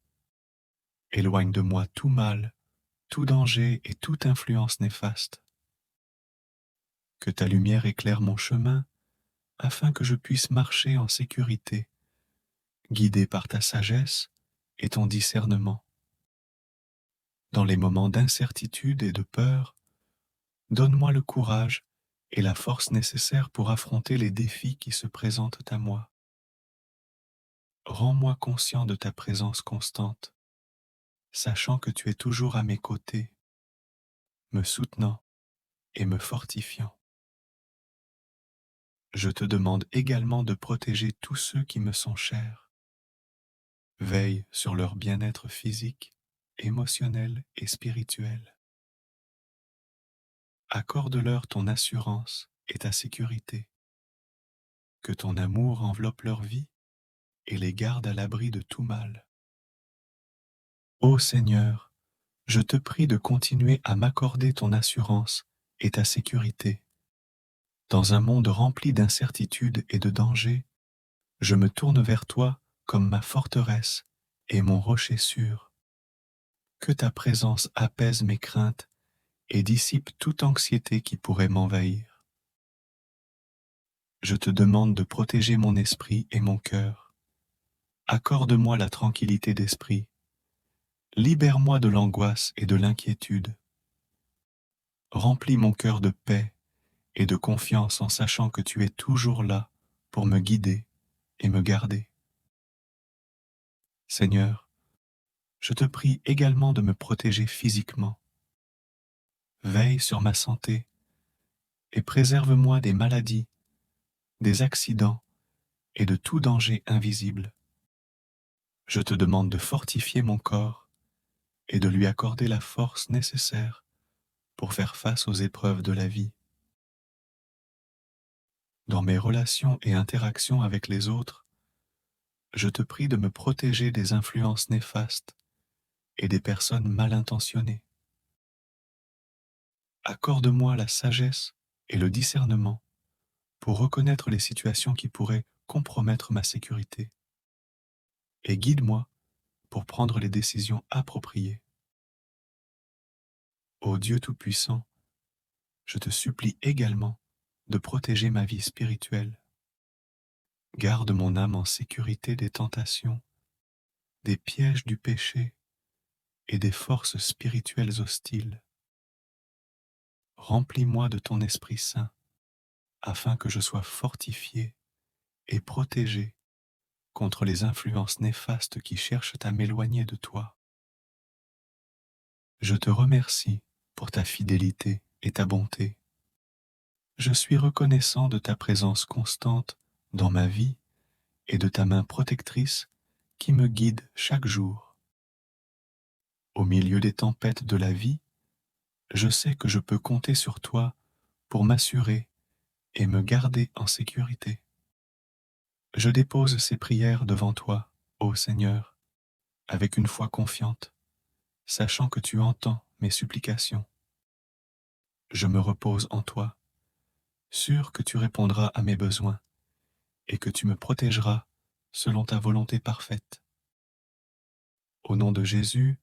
Éloigne de moi tout mal, tout danger et toute influence néfaste. Que ta lumière éclaire mon chemin afin que je puisse marcher en sécurité, guidé par ta sagesse et ton discernement. Dans les moments d'incertitude et de peur, donne-moi le courage et la force nécessaires pour affronter les défis qui se présentent à moi. Rends-moi conscient de ta présence constante, sachant que tu es toujours à mes côtés, me soutenant et me fortifiant. Je te demande également de protéger tous ceux qui me sont chers. Veille sur leur bien-être physique, émotionnel et spirituel. Accorde-leur ton assurance et ta sécurité. Que ton amour enveloppe leur vie et les garde à l'abri de tout mal. Ô Seigneur, je te prie de continuer à m'accorder ton assurance et ta sécurité. Dans un monde rempli d'incertitudes et de dangers, je me tourne vers toi comme ma forteresse et mon rocher sûr. Que ta présence apaise mes craintes et dissipe toute anxiété qui pourrait m'envahir. Je te demande de protéger mon esprit et mon cœur. Accorde-moi la tranquillité d'esprit. Libère-moi de l'angoisse et de l'inquiétude. Remplis mon cœur de paix et de confiance en sachant que tu es toujours là pour me guider et me garder. Seigneur, je te prie également de me protéger physiquement. Veille sur ma santé et préserve-moi des maladies, des accidents et de tout danger invisible. Je te demande de fortifier mon corps et de lui accorder la force nécessaire pour faire face aux épreuves de la vie. Dans mes relations et interactions avec les autres, je te prie de me protéger des influences néfastes et des personnes mal intentionnées. Accorde-moi la sagesse et le discernement pour reconnaître les situations qui pourraient compromettre ma sécurité. Et guide-moi pour prendre les décisions appropriées. Ô Dieu Tout-Puissant, je te supplie également de protéger ma vie spirituelle. Garde mon âme en sécurité des tentations, des pièges du péché et des forces spirituelles hostiles. Remplis-moi de ton Esprit Saint, afin que je sois fortifié et protégé contre les influences néfastes qui cherchent à m'éloigner de toi. Je te remercie pour ta fidélité et ta bonté. Je suis reconnaissant de ta présence constante dans ma vie et de ta main protectrice qui me guide chaque jour. Au milieu des tempêtes de la vie, je sais que je peux compter sur toi pour m'assurer et me garder en sécurité. Je dépose ces prières devant toi, ô Seigneur, avec une foi confiante, sachant que tu entends mes supplications. Je me repose en toi, sûr que tu répondras à mes besoins et que tu me protégeras selon ta volonté parfaite. Au nom de Jésus,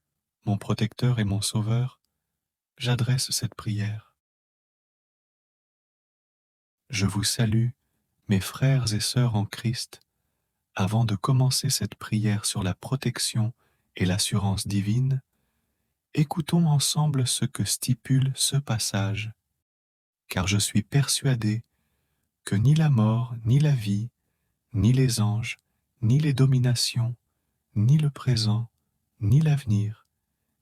mon protecteur et mon sauveur, j'adresse cette prière. Je vous salue, mes frères et sœurs en Christ. Avant de commencer cette prière sur la protection et l'assurance divine, écoutons ensemble ce que stipule ce passage, car je suis persuadé que ni la mort, ni la vie, ni les anges, ni les dominations, ni le présent, ni l'avenir,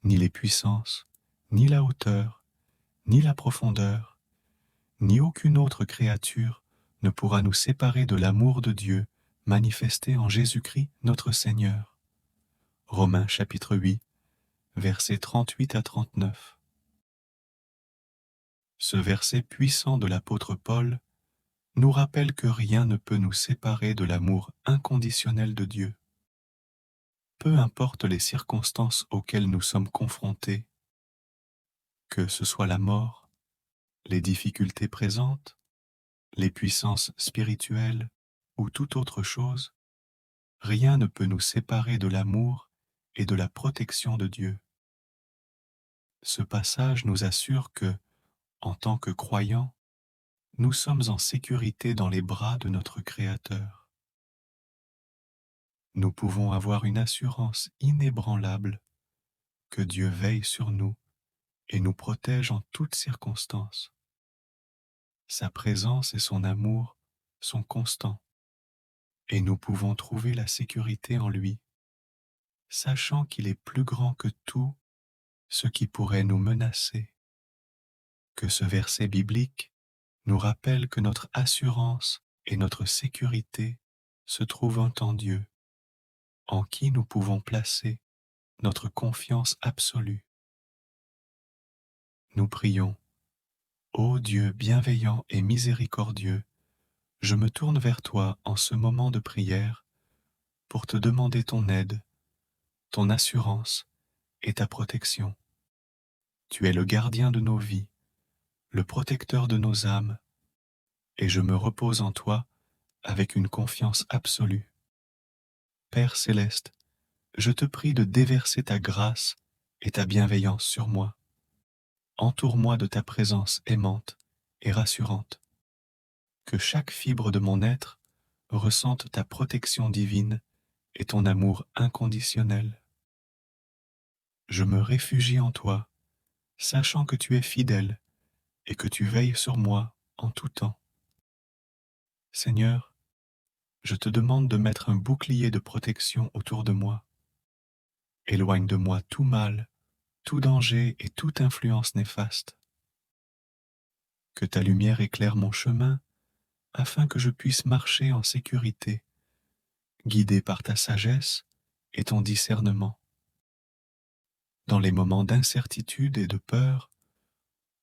ni les puissances, ni la hauteur, ni la profondeur, ni aucune autre créature ne pourra nous séparer de l'amour de Dieu manifesté en Jésus-Christ notre Seigneur. Romains chapitre 8, versets 38 à 39. Ce verset puissant de l'apôtre Paul nous rappelle que rien ne peut nous séparer de l'amour inconditionnel de Dieu. Peu importe les circonstances auxquelles nous sommes confrontés, que ce soit la mort, les difficultés présentes, les puissances spirituelles ou toute autre chose, rien ne peut nous séparer de l'amour et de la protection de Dieu. Ce passage nous assure que, en tant que croyants, nous sommes en sécurité dans les bras de notre Créateur. Nous pouvons avoir une assurance inébranlable que Dieu veille sur nous et nous protège en toutes circonstances. Sa présence et son amour sont constants et nous pouvons trouver la sécurité en lui, sachant qu'il est plus grand que tout ce qui pourrait nous menacer. Que ce verset biblique nous rappelle que notre assurance et notre sécurité se trouvent en Dieu, en qui nous pouvons placer notre confiance absolue. Nous prions. Ô Dieu bienveillant et miséricordieux, je me tourne vers toi en ce moment de prière pour te demander ton aide, ton assurance et ta protection. Tu es le gardien de nos vies, le protecteur de nos âmes, et je me repose en toi avec une confiance absolue. Père céleste, je te prie de déverser ta grâce et ta bienveillance sur moi. Entoure-moi de ta présence aimante et rassurante. Que chaque fibre de mon être ressente ta protection divine et ton amour inconditionnel. Je me réfugie en toi, sachant que tu es fidèle et que tu veilles sur moi en tout temps. Seigneur, je te demande de mettre un bouclier de protection autour de moi. Éloigne de moi tout mal, tout danger et toute influence néfaste. Que ta lumière éclaire mon chemin afin que je puisse marcher en sécurité, guidé par ta sagesse et ton discernement. Dans les moments d'incertitude et de peur,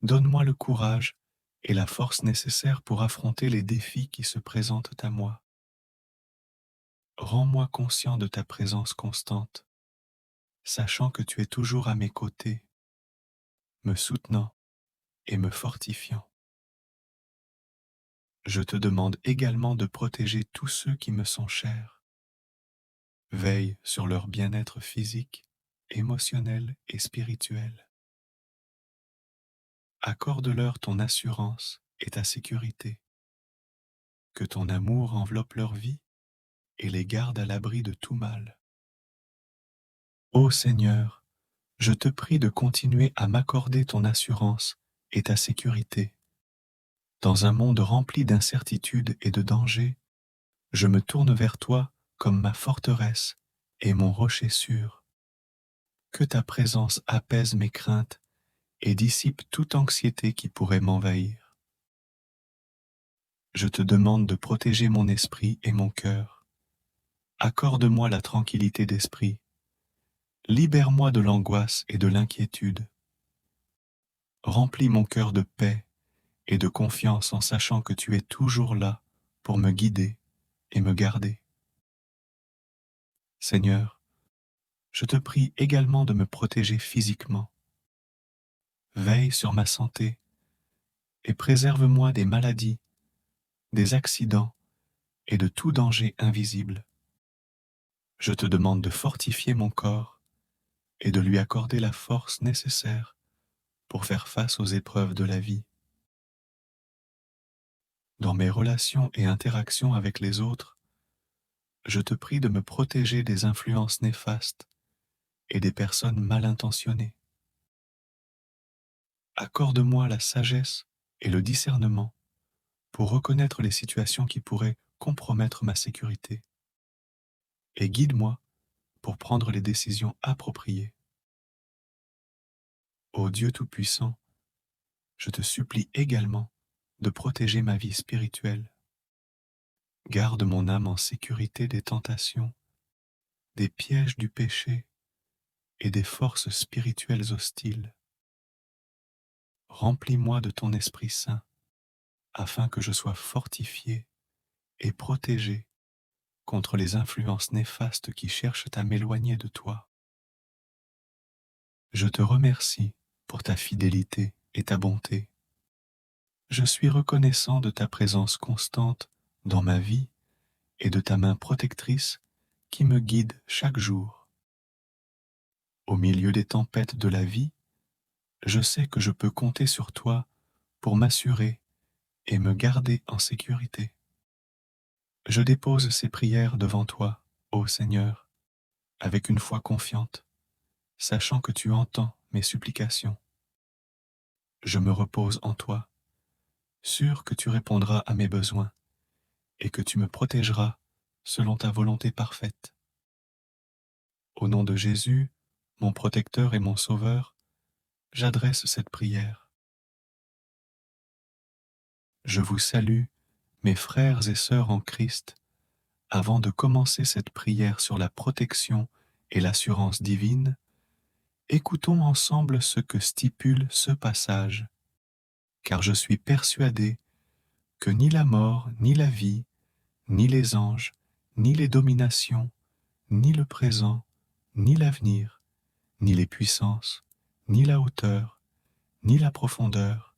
donne-moi le courage et la force nécessaires pour affronter les défis qui se présentent à moi. Rends-moi conscient de ta présence constante, sachant que tu es toujours à mes côtés, me soutenant et me fortifiant. Je te demande également de protéger tous ceux qui me sont chers. Veille sur leur bien-être physique, émotionnel et spirituel. Accorde-leur ton assurance et ta sécurité. Que ton amour enveloppe leur vie et les garde à l'abri de tout mal. Ô Seigneur, je te prie de continuer à m'accorder ton assurance et ta sécurité. Dans un monde rempli d'incertitudes et de dangers, je me tourne vers toi comme ma forteresse et mon rocher sûr. Que ta présence apaise mes craintes et dissipe toute anxiété qui pourrait m'envahir. Je te demande de protéger mon esprit et mon cœur. Accorde-moi la tranquillité d'esprit. Libère-moi de l'angoisse et de l'inquiétude. Remplis mon cœur de paix et de confiance en sachant que tu es toujours là pour me guider et me garder. Seigneur, je te prie également de me protéger physiquement. Veille sur ma santé et préserve-moi des maladies, des accidents et de tout danger invisible. Je te demande de fortifier mon corps et de lui accorder la force nécessaire pour faire face aux épreuves de la vie. Dans mes relations et interactions avec les autres, je te prie de me protéger des influences néfastes et des personnes mal intentionnées. Accorde-moi la sagesse et le discernement pour reconnaître les situations qui pourraient compromettre ma sécurité. Et guide-moi pour prendre les décisions appropriées. Ô Dieu Tout-Puissant, je te supplie également de protéger ma vie spirituelle. Garde mon âme en sécurité des tentations, des pièges du péché et des forces spirituelles hostiles. Remplis-moi de ton Esprit Saint, afin que je sois fortifié et protégé contre les influences néfastes qui cherchent à m'éloigner de toi. Je te remercie pour ta fidélité et ta bonté. Je suis reconnaissant de ta présence constante dans ma vie et de ta main protectrice qui me guide chaque jour. Au milieu des tempêtes de la vie, je sais que je peux compter sur toi pour m'assurer et me garder en sécurité. Je dépose ces prières devant toi, ô Seigneur, avec une foi confiante, sachant que tu entends mes supplications. Je me repose en toi, sûr que tu répondras à mes besoins et que tu me protégeras selon ta volonté parfaite. Au nom de Jésus, mon protecteur et mon sauveur, j'adresse cette prière. Je vous salue, mes frères et sœurs en Christ, avant de commencer cette prière sur la protection et l'assurance divine. Écoutons ensemble ce que stipule ce passage, car je suis persuadé que ni la mort, ni la vie, ni les anges, ni les dominations, ni le présent, ni l'avenir, ni les puissances, ni la hauteur, ni la profondeur,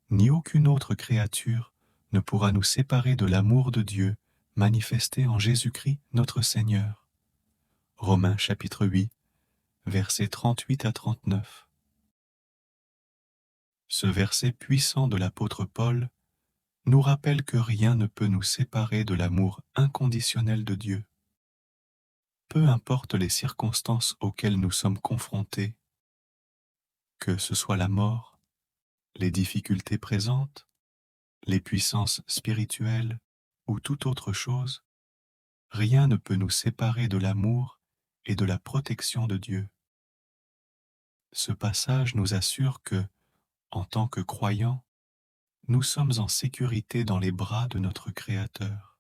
ni aucune autre créature ne pourra nous séparer de l'amour de Dieu manifesté en Jésus-Christ notre Seigneur. Romains chapitre 8, versets 38 à 39. Ce verset puissant de l'apôtre Paul nous rappelle que rien ne peut nous séparer de l'amour inconditionnel de Dieu. Peu importe les circonstances auxquelles nous sommes confrontés, que ce soit la mort, les difficultés présentes, les puissances spirituelles ou toute autre chose, rien ne peut nous séparer de l'amour et de la protection de Dieu. Ce passage nous assure que, en tant que croyants, nous sommes en sécurité dans les bras de notre Créateur.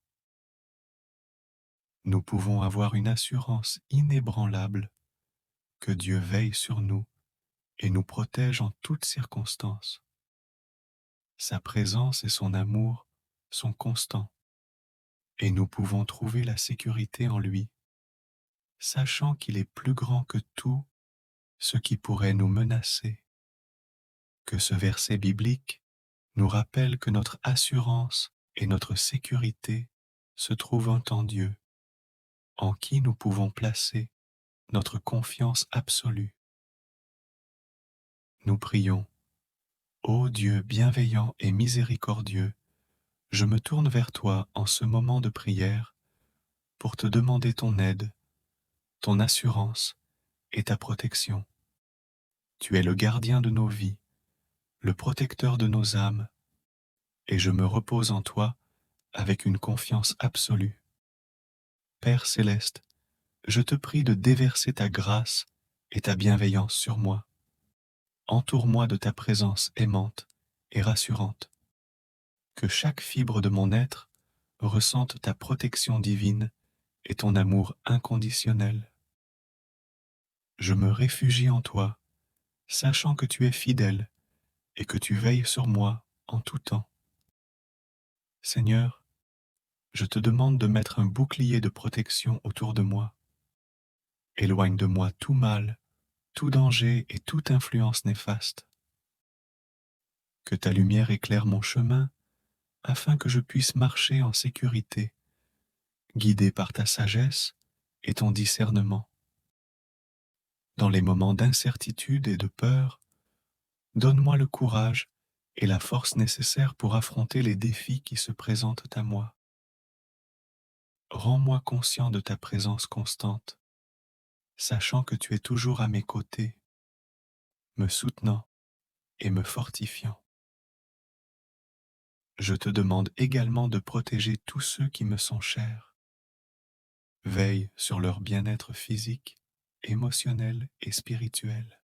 Nous pouvons avoir une assurance inébranlable que Dieu veille sur nous et nous protège en toutes circonstances. Sa présence et son amour sont constants et nous pouvons trouver la sécurité en lui, sachant qu'il est plus grand que tout ce qui pourrait nous menacer. Que ce verset biblique nous rappelle que notre assurance et notre sécurité se trouvent en Dieu, en qui nous pouvons placer notre confiance absolue. Nous prions. Ô Dieu bienveillant et miséricordieux, je me tourne vers toi en ce moment de prière pour te demander ton aide, ton assurance et ta protection. Tu es le gardien de nos vies, le protecteur de nos âmes, et je me repose en toi avec une confiance absolue. Père céleste, je te prie de déverser ta grâce et ta bienveillance sur moi. Entoure-moi de ta présence aimante et rassurante. Que chaque fibre de mon être ressente ta protection divine et ton amour inconditionnel. Je me réfugie en toi, sachant que tu es fidèle et que tu veilles sur moi en tout temps. Seigneur, je te demande de mettre un bouclier de protection autour de moi. Éloigne de moi tout mal, tout danger et toute influence néfaste. Que ta lumière éclaire mon chemin afin que je puisse marcher en sécurité, guidé par ta sagesse et ton discernement. Dans les moments d'incertitude et de peur, donne-moi le courage et la force nécessaires pour affronter les défis qui se présentent à moi. Rends-moi conscient de ta présence constante, sachant que tu es toujours à mes côtés, me soutenant et me fortifiant. Je te demande également de protéger tous ceux qui me sont chers. Veille sur leur bien-être physique, émotionnel et spirituel.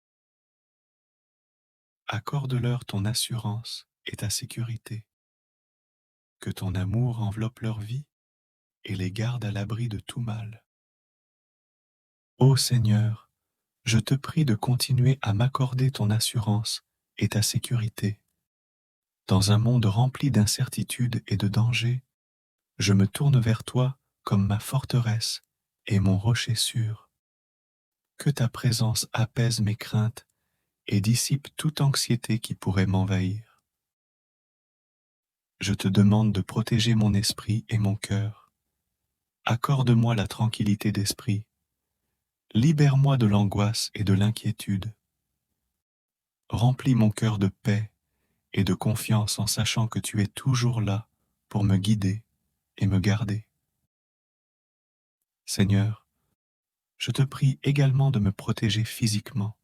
Accorde-leur ton assurance et ta sécurité. Que ton amour enveloppe leur vie et les garde à l'abri de tout mal. Ô Seigneur, je te prie de continuer à m'accorder ton assurance et ta sécurité. Dans un monde rempli d'incertitudes et de dangers, je me tourne vers toi comme ma forteresse et mon rocher sûr. Que ta présence apaise mes craintes et dissipe toute anxiété qui pourrait m'envahir. Je te demande de protéger mon esprit et mon cœur. Accorde-moi la tranquillité d'esprit. Libère-moi de l'angoisse et de l'inquiétude. Remplis mon cœur de paix et de confiance en sachant que tu es toujours là pour me guider et me garder. Seigneur, je te prie également de me protéger physiquement.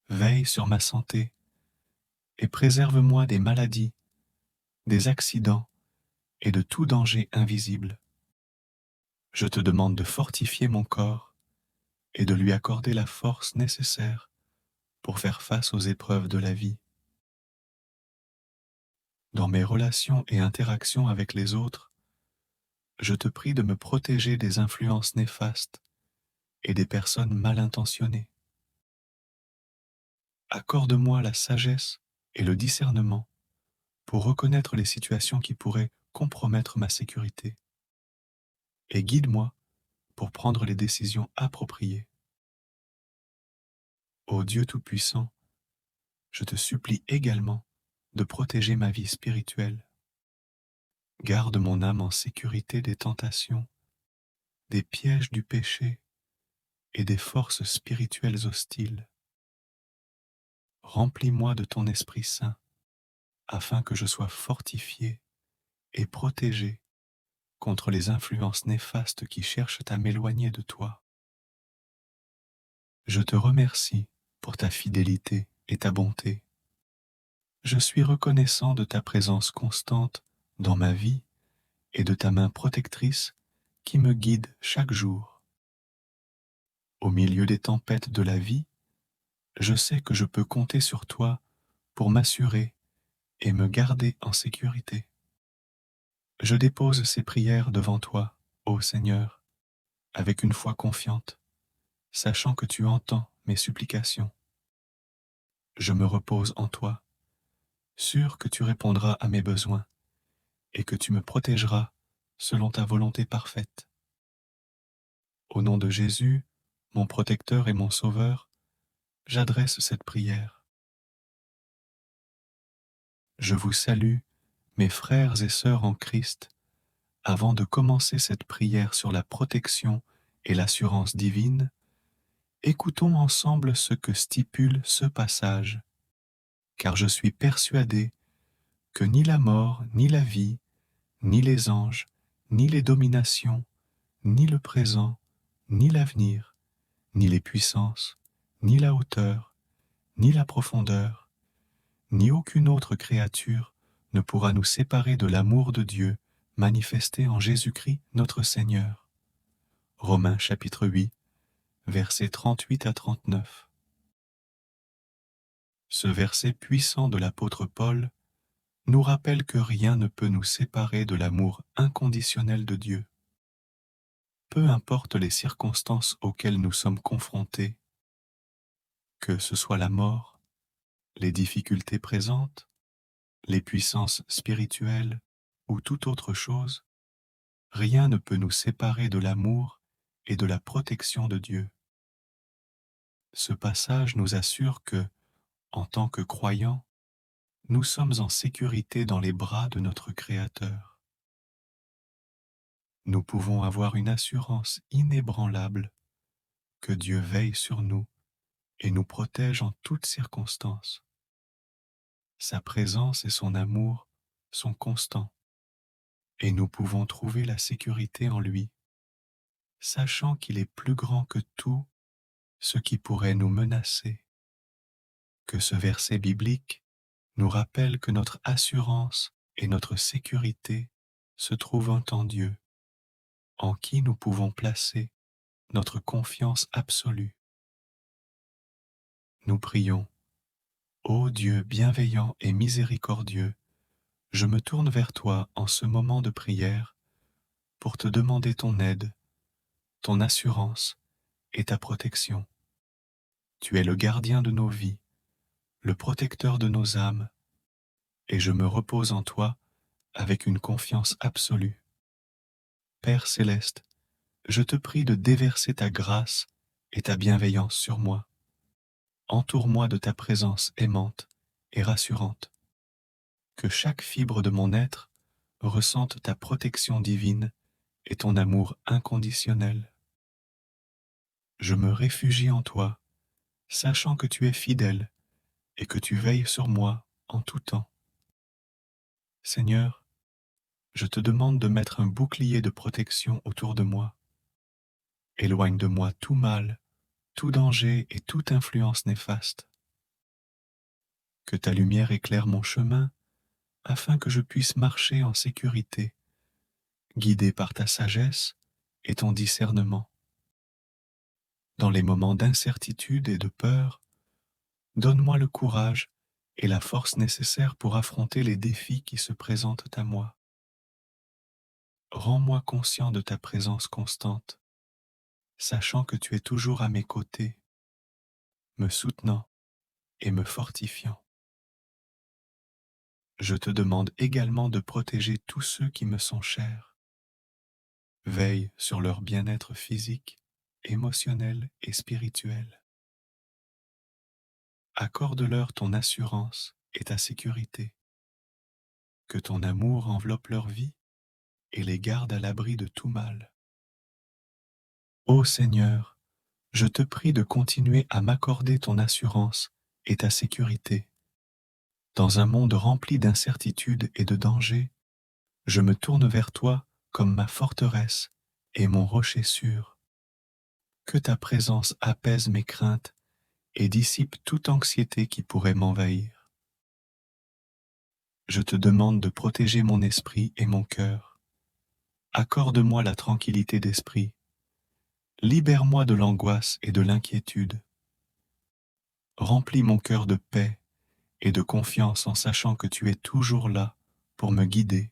Veille sur ma santé et préserve-moi des maladies, des accidents et de tout danger invisible. Je te demande de fortifier mon corps et de lui accorder la force nécessaire pour faire face aux épreuves de la vie. Dans mes relations et interactions avec les autres, je te prie de me protéger des influences néfastes et des personnes mal intentionnées. Accorde-moi la sagesse et le discernement pour reconnaître les situations qui pourraient compromettre ma sécurité. Et guide-moi pour prendre les décisions appropriées. Ô Dieu Tout-Puissant, je te supplie également de protéger ma vie spirituelle. Garde mon âme en sécurité des tentations, des pièges du péché et des forces spirituelles hostiles. Remplis-moi de ton Esprit Saint, afin que je sois fortifié et protégé contre les influences néfastes qui cherchent à m'éloigner de toi. Je te remercie pour ta fidélité et ta bonté. Je suis reconnaissant de ta présence constante dans ma vie et de ta main protectrice qui me guide chaque jour. Au milieu des tempêtes de la vie, je sais que je peux compter sur toi pour m'assurer et me garder en sécurité. Je dépose ces prières devant toi, ô Seigneur, avec une foi confiante, sachant que tu entends mes supplications. Je me repose en toi, sûr que tu répondras à mes besoins et que tu me protégeras selon ta volonté parfaite. Au nom de Jésus, mon protecteur et mon sauveur, j'adresse cette prière. Je vous salue, mes frères et sœurs en Christ. Avant de commencer cette prière sur la protection et l'assurance divine, écoutons ensemble ce que stipule ce passage, car je suis persuadé que ni la mort, ni la vie, ni les anges, ni les dominations, ni le présent, ni l'avenir, ni les puissances, ni la hauteur, ni la profondeur, ni aucune autre créature ne pourra nous séparer de l'amour de Dieu manifesté en Jésus-Christ notre Seigneur. Romains chapitre 8, versets 38 à 39. Ce verset puissant de l'apôtre Paul nous rappelle que rien ne peut nous séparer de l'amour inconditionnel de Dieu. Peu importe les circonstances auxquelles nous sommes confrontés, que ce soit la mort, les difficultés présentes, les puissances spirituelles ou toute autre chose, rien ne peut nous séparer de l'amour et de la protection de Dieu. Ce passage nous assure que, en tant que croyants, nous sommes en sécurité dans les bras de notre Créateur. Nous pouvons avoir une assurance inébranlable que Dieu veille sur nous et nous protège en toutes circonstances. Sa présence et son amour sont constants et nous pouvons trouver la sécurité en lui, sachant qu'il est plus grand que tout ce qui pourrait nous menacer. Que ce verset biblique nous rappelle que notre assurance et notre sécurité se trouvent en Dieu, en qui nous pouvons placer notre confiance absolue. Nous prions. Ô Dieu bienveillant et miséricordieux, je me tourne vers toi en ce moment de prière pour te demander ton aide, ton assurance et ta protection. Tu es le gardien de nos vies, le protecteur de nos âmes, et je me repose en toi avec une confiance absolue. Père céleste, je te prie de déverser ta grâce et ta bienveillance sur moi. Entoure-moi de ta présence aimante et rassurante. Que chaque fibre de mon être ressente ta protection divine et ton amour inconditionnel. Je me réfugie en toi, sachant que tu es fidèle et que tu veilles sur moi en tout temps. Seigneur, je te demande de mettre un bouclier de protection autour de moi. Éloigne de moi tout mal, tout danger et toute influence néfaste. Que ta lumière éclaire mon chemin afin que je puisse marcher en sécurité, guidé par ta sagesse et ton discernement. Dans les moments d'incertitude et de peur, donne-moi le courage et la force nécessaires pour affronter les défis qui se présentent à moi. Rends-moi conscient de ta présence constante, sachant que tu es toujours à mes côtés, me soutenant et me fortifiant. Je te demande également de protéger tous ceux qui me sont chers. Veille sur leur bien-être physique, émotionnel et spirituel. Accorde-leur ton assurance et ta sécurité. Que ton amour enveloppe leur vie et les garde à l'abri de tout mal. Ô Seigneur, je te prie de continuer à m'accorder ton assurance et ta sécurité. Dans un monde rempli d'incertitudes et de dangers, je me tourne vers toi comme ma forteresse et mon rocher sûr. Que ta présence apaise mes craintes et dissipe toute anxiété qui pourrait m'envahir. Je te demande de protéger mon esprit et mon cœur. Accorde-moi la tranquillité d'esprit. Libère-moi de l'angoisse et de l'inquiétude. Remplis mon cœur de paix et de confiance en sachant que tu es toujours là pour me guider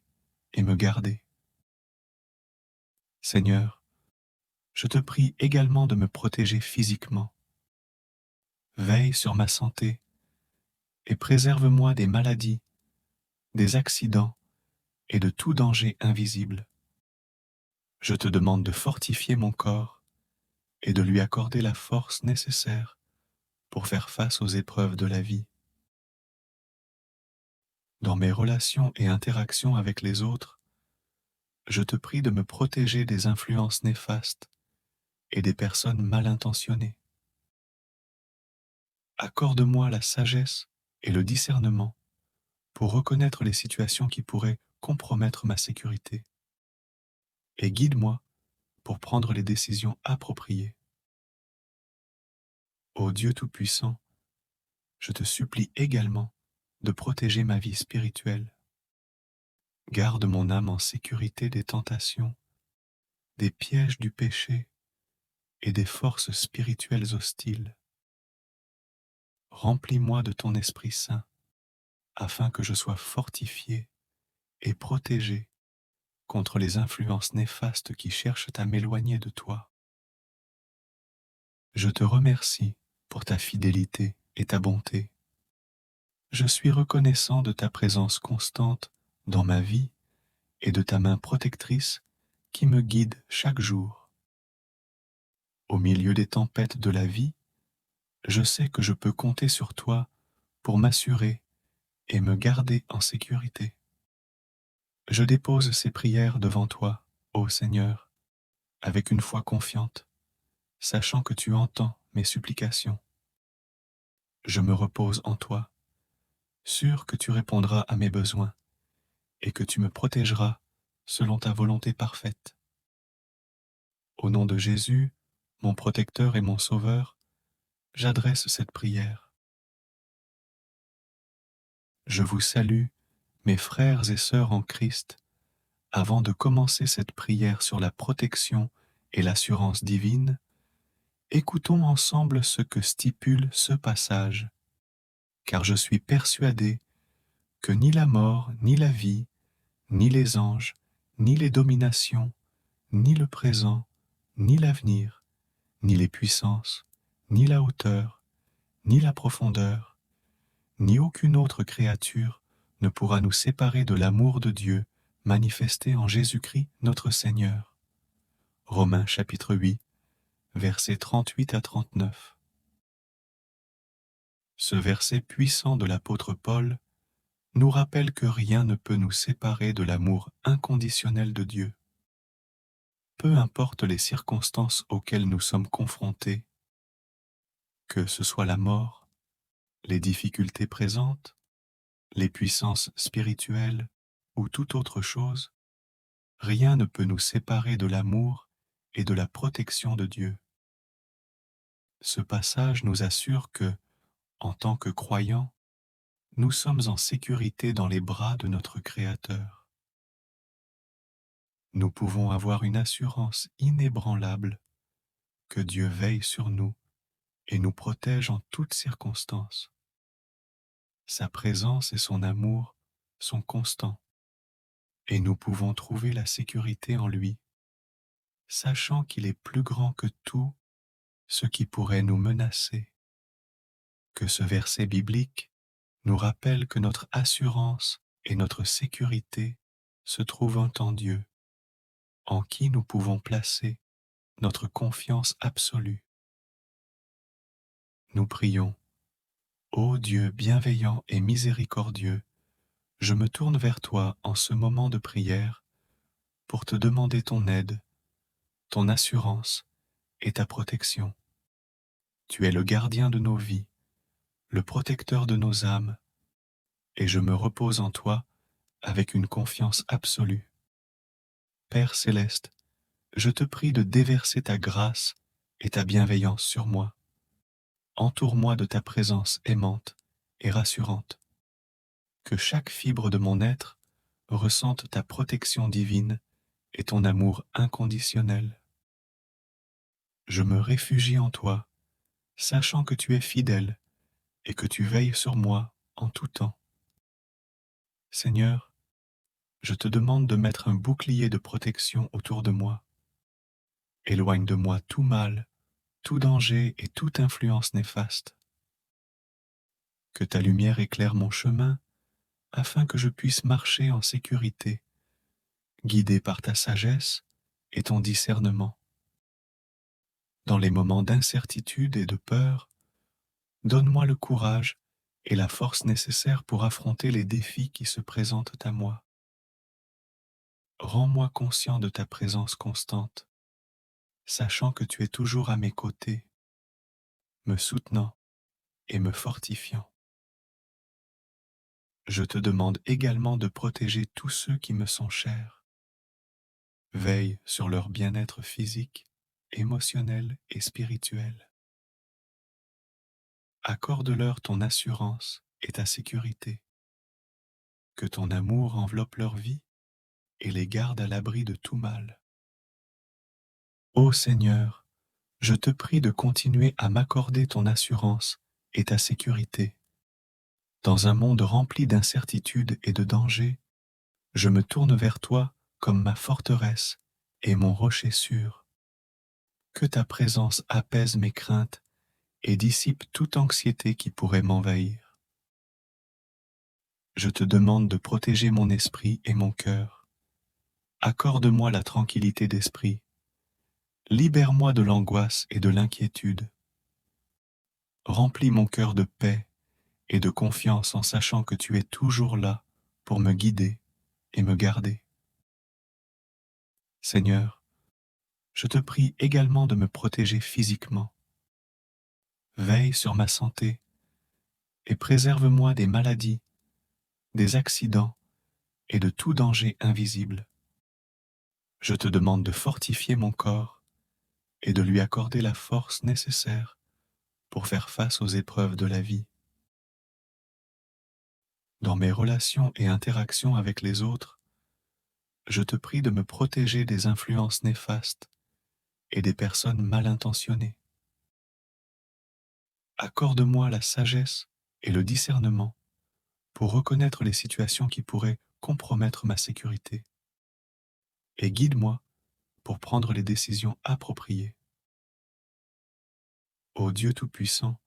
et me garder. Seigneur, je te prie également de me protéger physiquement. Veille sur ma santé et préserve-moi des maladies, des accidents et de tout danger invisible. Je te demande de fortifier mon corps et de lui accorder la force nécessaire pour faire face aux épreuves de la vie. Dans mes relations et interactions avec les autres, je te prie de me protéger des influences néfastes et des personnes mal intentionnées. Accorde-moi la sagesse et le discernement pour reconnaître les situations qui pourraient compromettre ma sécurité. Et guide-moi pour prendre les décisions appropriées. Ô Dieu Tout-Puissant, je te supplie également de protéger ma vie spirituelle. Garde mon âme en sécurité des tentations, des pièges du péché et des forces spirituelles hostiles. Remplis-moi de ton Esprit Saint, afin que je sois fortifié et protégé contre les influences néfastes qui cherchent à m'éloigner de toi. Je te remercie pour ta fidélité et ta bonté. Je suis reconnaissant de ta présence constante dans ma vie et de ta main protectrice qui me guide chaque jour. Au milieu des tempêtes de la vie, je sais que je peux compter sur toi pour m'assurer et me garder en sécurité. Je dépose ces prières devant toi, ô Seigneur, avec une foi confiante, sachant que tu entends mes supplications. Je me repose en toi, sûr que tu répondras à mes besoins et que tu me protégeras selon ta volonté parfaite. Au nom de Jésus, mon protecteur et mon sauveur, j'adresse cette prière. Je vous salue, mes frères et sœurs en Christ, avant de commencer cette prière sur la protection et l'assurance divine. Écoutons ensemble ce que stipule ce passage, car je suis persuadé que ni la mort, ni la vie, ni les anges, ni les dominations, ni le présent, ni l'avenir, ni les puissances, ni la hauteur, ni la profondeur, ni aucune autre créature ne pourra nous séparer de l'amour de Dieu manifesté en Jésus-Christ notre Seigneur. Romains chapitre 8, versets 38 à 39. Ce verset puissant de l'apôtre Paul nous rappelle que rien ne peut nous séparer de l'amour inconditionnel de Dieu. Peu importe les circonstances auxquelles nous sommes confrontés, que ce soit la mort, les difficultés présentes, les puissances spirituelles ou toute autre chose, rien ne peut nous séparer de l'amour et de la protection de Dieu. Ce passage nous assure que, en tant que croyants, nous sommes en sécurité dans les bras de notre Créateur. Nous pouvons avoir une assurance inébranlable que Dieu veille sur nous et nous protège en toutes circonstances. Sa présence et son amour sont constants et nous pouvons trouver la sécurité en lui, sachant qu'il est plus grand que tout ce qui pourrait nous menacer. Que ce verset biblique nous rappelle que notre assurance et notre sécurité se trouvent en Dieu, en qui nous pouvons placer notre confiance absolue. Nous prions. Ô Dieu bienveillant et miséricordieux, je me tourne vers toi en ce moment de prière pour te demander ton aide, ton assurance et ta protection. Tu es le gardien de nos vies, le protecteur de nos âmes, et je me repose en toi avec une confiance absolue. Père céleste, je te prie de déverser ta grâce et ta bienveillance sur moi. Entoure-moi de ta présence aimante et rassurante. que chaque fibre de mon être ressente ta protection divine et ton amour inconditionnel. Je me réfugie en toi, sachant que tu es fidèle et que tu veilles sur moi en tout temps. Seigneur, je te demande de mettre un bouclier de protection autour de moi. Éloigne de moi tout mal, tout danger et toute influence néfaste. Que ta lumière éclaire mon chemin afin que je puisse marcher en sécurité, guidé par ta sagesse et ton discernement. Dans les moments d'incertitude et de peur, donne-moi le courage et la force nécessaires pour affronter les défis qui se présentent à moi. Rends-moi conscient de ta présence constante, sachant que tu es toujours à mes côtés, me soutenant et me fortifiant. Je te demande également de protéger tous ceux qui me sont chers. Veille sur leur bien-être physique, émotionnel et spirituel. Accorde-leur ton assurance et ta sécurité. Que ton amour enveloppe leur vie et les garde à l'abri de tout mal. Ô Seigneur, je te prie de continuer à m'accorder ton assurance et ta sécurité. Dans un monde rempli d'incertitudes et de dangers, je me tourne vers toi comme ma forteresse et mon rocher sûr. Que ta présence apaise mes craintes et dissipe toute anxiété qui pourrait m'envahir. Je te demande de protéger mon esprit et mon cœur. Accorde-moi la tranquillité d'esprit. Libère-moi de l'angoisse et de l'inquiétude. Remplis mon cœur de paix et de confiance en sachant que tu es toujours là pour me guider et me garder. Seigneur, je te prie également de me protéger physiquement. Veille sur ma santé et préserve-moi des maladies, des accidents et de tout danger invisible. Je te demande de fortifier mon corps et de lui accorder la force nécessaire pour faire face aux épreuves de la vie. Dans mes relations et interactions avec les autres, je te prie de me protéger des influences néfastes et des personnes mal intentionnées. Accorde-moi la sagesse et le discernement pour reconnaître les situations qui pourraient compromettre ma sécurité. Et guide-moi pour prendre les décisions appropriées. Ô Dieu Tout-Puissant,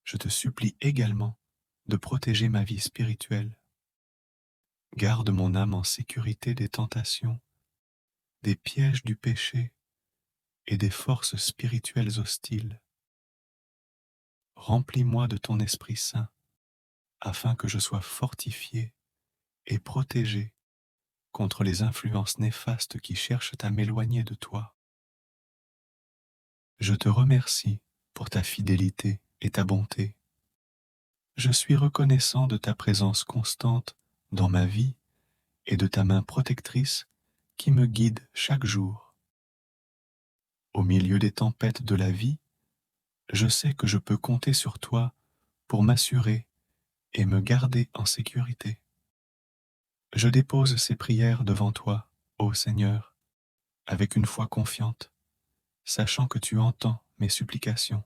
je te supplie également de protéger ma vie spirituelle. Garde mon âme en sécurité des tentations, des pièges du péché et des forces spirituelles hostiles. Remplis-moi de ton Esprit Saint, afin que je sois fortifié et protégé contre les influences néfastes qui cherchent à m'éloigner de toi. Je te remercie pour ta fidélité et ta bonté. Je suis reconnaissant de ta présence constante dans ma vie et de ta main protectrice qui me guide chaque jour. Au milieu des tempêtes de la vie, je sais que je peux compter sur toi pour m'assurer et me garder en sécurité. Je dépose ces prières devant toi, ô Seigneur, avec une foi confiante, sachant que tu entends mes supplications.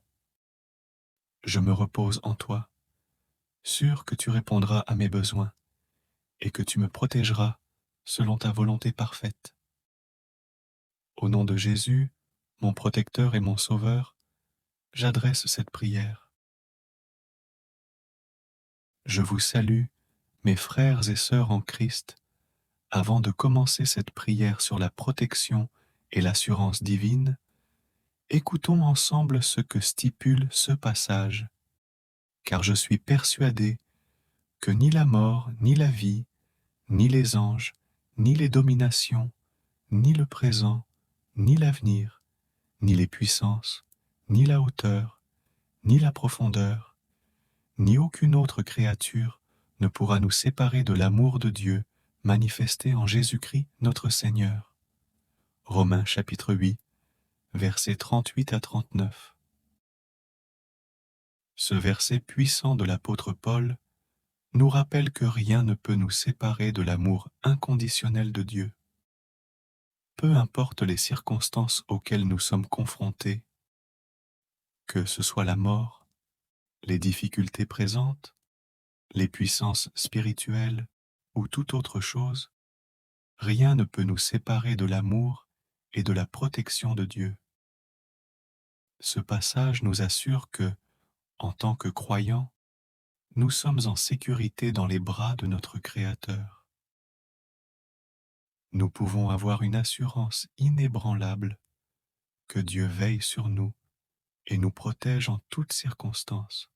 Je me repose en toi, sûr que tu répondras à mes besoins et que tu me protégeras selon ta volonté parfaite. Au nom de Jésus, mon protecteur et mon sauveur, j'adresse cette prière. Je vous salue, mes frères et sœurs en Christ, avant de commencer cette prière sur la protection et l'assurance divine. Écoutons ensemble ce que stipule ce passage, car je suis persuadé que ni la mort, ni la vie, ni les anges, ni les dominations, ni le présent, ni l'avenir, ni les puissances, ni la hauteur, ni la profondeur, ni aucune autre créature ne pourra nous séparer de l'amour de Dieu manifesté en Jésus-Christ notre Seigneur. Romains chapitre 8, versets 38 à 39. Ce verset puissant de l'apôtre Paul nous rappelle que rien ne peut nous séparer de l'amour inconditionnel de Dieu. Peu importe les circonstances auxquelles nous sommes confrontés, que ce soit la mort, les difficultés présentes, les puissances spirituelles ou toute autre chose, rien ne peut nous séparer de l'amour et de la protection de Dieu. Ce passage nous assure que, en tant que croyants, nous sommes en sécurité dans les bras de notre Créateur. Nous pouvons avoir une assurance inébranlable que Dieu veille sur nous et nous protège en toutes circonstances.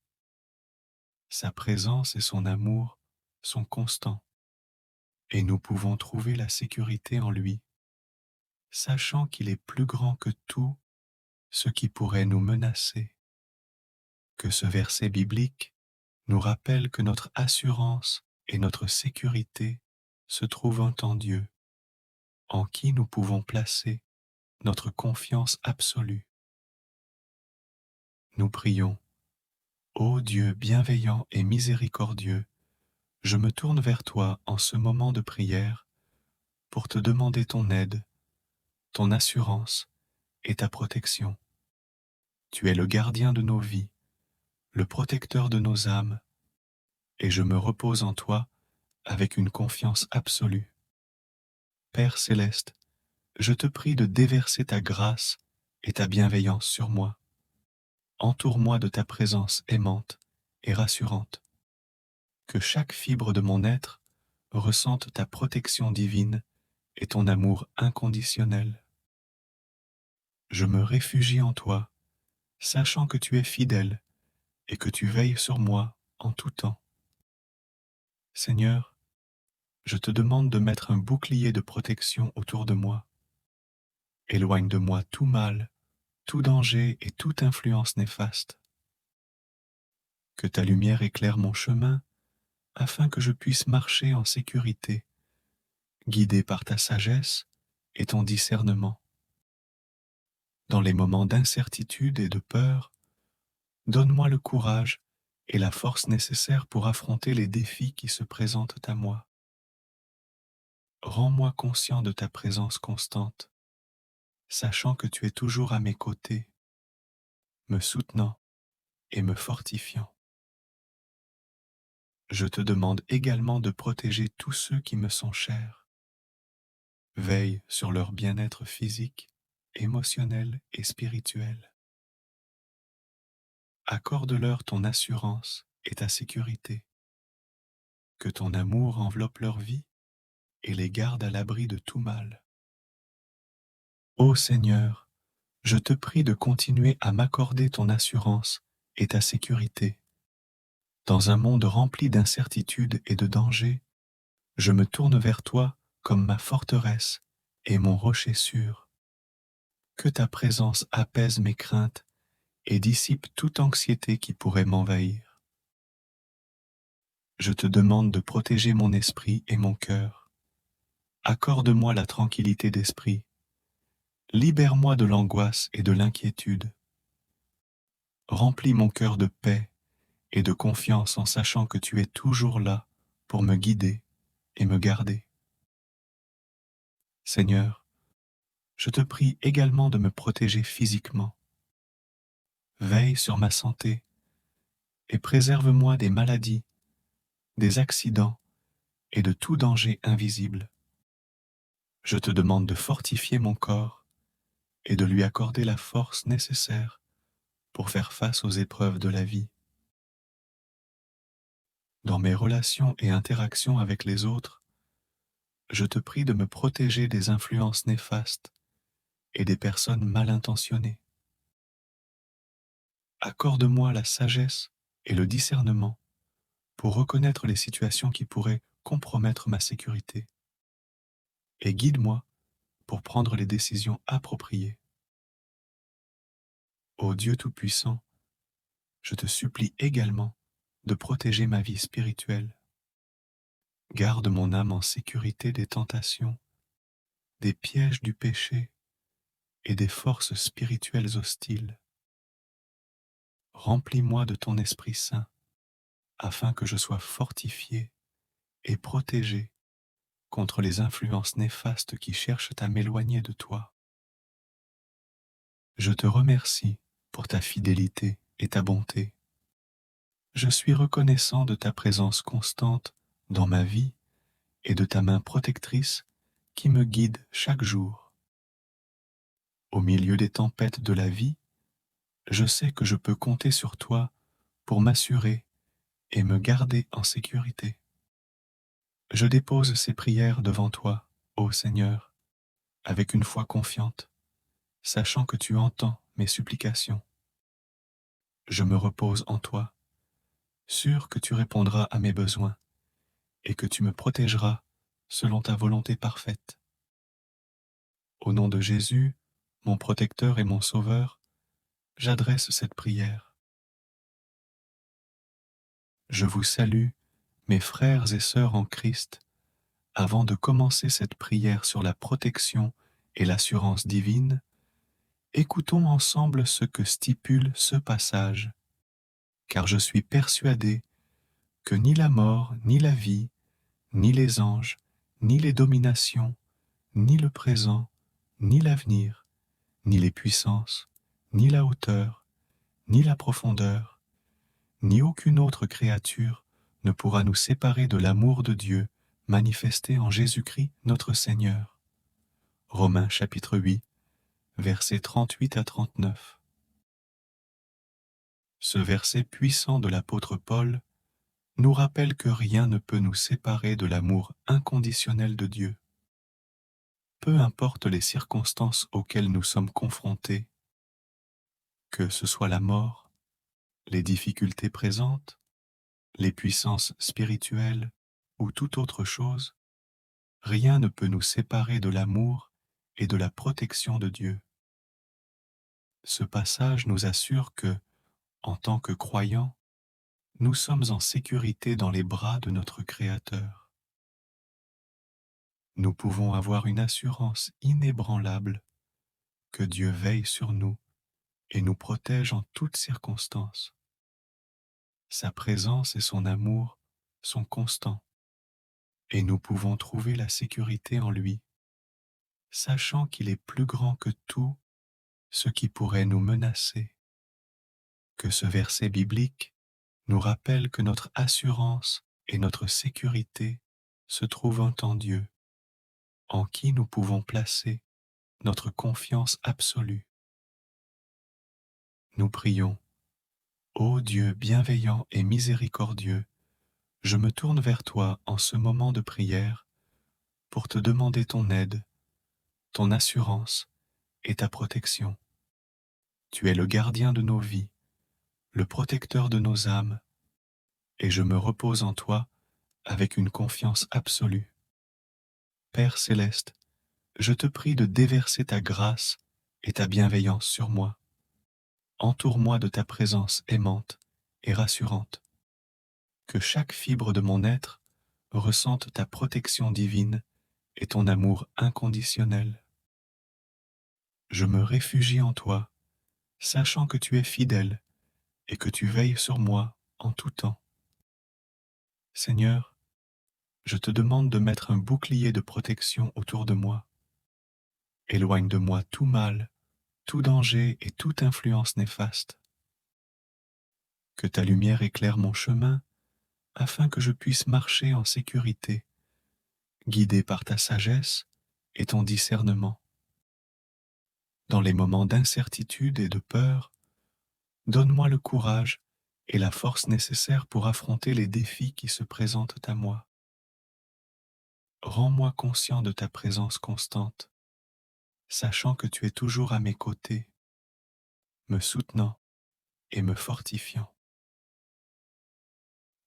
Sa présence et son amour sont constants et nous pouvons trouver la sécurité en lui, sachant qu'il est plus grand que tout ce qui pourrait nous menacer. Que ce verset biblique nous rappelle que notre assurance et notre sécurité se trouvent en Dieu, en qui nous pouvons placer notre confiance absolue. Nous prions. Ô Dieu bienveillant et miséricordieux, je me tourne vers toi en ce moment de prière pour te demander ton aide, ton assurance et ta protection. Tu es le gardien de nos vies, le protecteur de nos âmes, et je me repose en toi avec une confiance absolue. Père céleste, je te prie de déverser ta grâce et ta bienveillance sur moi. Entoure-moi de ta présence aimante et rassurante. Que chaque fibre de mon être ressente ta protection divine et ton amour inconditionnel. Je me réfugie en toi, sachant que tu es fidèle et que tu veilles sur moi en tout temps. Seigneur, je te demande de mettre un bouclier de protection autour de moi. Éloigne de moi tout mal, tout danger et toute influence néfaste. Que ta lumière éclaire mon chemin afin que je puisse marcher en sécurité, guidé par ta sagesse et ton discernement. Dans les moments d'incertitude et de peur, donne-moi le courage et la force nécessaires pour affronter les défis qui se présentent à moi. Rends-moi conscient de ta présence constante, sachant que tu es toujours à mes côtés, me soutenant et me fortifiant. Je te demande également de protéger tous ceux qui me sont chers. Veille sur leur bien-être physique, émotionnel et spirituel. Accorde-leur ton assurance et ta sécurité. Que ton amour enveloppe leur vie et les garde à l'abri de tout mal. Ô Seigneur, je te prie de continuer à m'accorder ton assurance et ta sécurité. Dans un monde rempli d'incertitudes et de dangers, je me tourne vers toi comme ma forteresse et mon rocher sûr. Que ta présence apaise mes craintes et dissipe toute anxiété qui pourrait m'envahir. Je te demande de protéger mon esprit et mon cœur. Accorde-moi la tranquillité d'esprit. Libère-moi de l'angoisse et de l'inquiétude. Remplis mon cœur de paix et de confiance en sachant que tu es toujours là pour me guider et me garder. Seigneur, je te prie également de me protéger physiquement. Veille sur ma santé et préserve-moi des maladies, des accidents et de tout danger invisible. Je te demande de fortifier mon corps et de lui accorder la force nécessaire pour faire face aux épreuves de la vie. Dans mes relations et interactions avec les autres, je te prie de me protéger des influences néfastes et des personnes mal intentionnées. Accorde-moi la sagesse et le discernement pour reconnaître les situations qui pourraient compromettre ma sécurité. Et guide-moi pour prendre les décisions appropriées. Ô Dieu Tout-Puissant, je te supplie également de protéger ma vie spirituelle. Garde mon âme en sécurité des tentations, des pièges du péché et des forces spirituelles hostiles. Remplis-moi de ton Esprit Saint afin que je sois fortifié et protégé contre les influences néfastes qui cherchent à m'éloigner de toi. Je te remercie pour ta fidélité et ta bonté. Je suis reconnaissant de ta présence constante dans ma vie et de ta main protectrice qui me guide chaque jour. Au milieu des tempêtes de la vie, je sais que je peux compter sur toi pour m'assurer et me garder en sécurité. Je dépose ces prières devant toi, ô Seigneur, avec une foi confiante, sachant que tu entends mes supplications. Je me repose en toi, sûr que tu répondras à mes besoins et que tu me protégeras selon ta volonté parfaite. Au nom de Jésus, mon protecteur et mon sauveur, j'adresse cette prière. Je vous salue, mes frères et sœurs en Christ. Avant de commencer cette prière sur la protection et l'assurance divine, écoutons ensemble ce que stipule ce passage, car je suis persuadé que ni la mort, ni la vie, ni les anges, ni les dominations, ni le présent, ni l'avenir, ni les puissances, ni la hauteur, ni la profondeur, ni aucune autre créature ne pourra nous séparer de l'amour de Dieu manifesté en Jésus-Christ notre Seigneur. Romains chapitre 8, versets 38 à 39. Ce verset puissant de l'apôtre Paul nous rappelle que rien ne peut nous séparer de l'amour inconditionnel de Dieu. Peu importe les circonstances auxquelles nous sommes confrontés, que ce soit la mort, les difficultés présentes, les puissances spirituelles ou toute autre chose, rien ne peut nous séparer de l'amour et de la protection de Dieu. Ce passage nous assure que, en tant que croyants, nous sommes en sécurité dans les bras de notre Créateur. Nous pouvons avoir une assurance inébranlable que Dieu veille sur nous et nous protège en toutes circonstances. Sa présence et son amour sont constants et nous pouvons trouver la sécurité en lui, sachant qu'il est plus grand que tout ce qui pourrait nous menacer. Que ce verset biblique nous rappelle que notre assurance et notre sécurité se trouvent en Dieu, en qui nous pouvons placer notre confiance absolue. Nous prions. Ô Dieu bienveillant et miséricordieux, je me tourne vers toi en ce moment de prière pour te demander ton aide, ton assurance et ta protection. Tu es le gardien de nos vies, le protecteur de nos âmes, et je me repose en toi avec une confiance absolue. Père céleste, je te prie de déverser ta grâce et ta bienveillance sur moi. Entoure-moi de ta présence aimante et rassurante. Que chaque fibre de mon être ressente ta protection divine et ton amour inconditionnel. Je me réfugie en toi, sachant que tu es fidèle et que tu veilles sur moi en tout temps. Seigneur, je te demande de mettre un bouclier de protection autour de moi. Éloigne de moi tout mal, tout danger et toute influence néfaste. Que ta lumière éclaire mon chemin afin que je puisse marcher en sécurité, guidé par ta sagesse et ton discernement. Dans les moments d'incertitude et de peur, donne-moi le courage et la force nécessaires pour affronter les défis qui se présentent à moi. Rends-moi conscient de ta présence constante, sachant que tu es toujours à mes côtés, me soutenant et me fortifiant.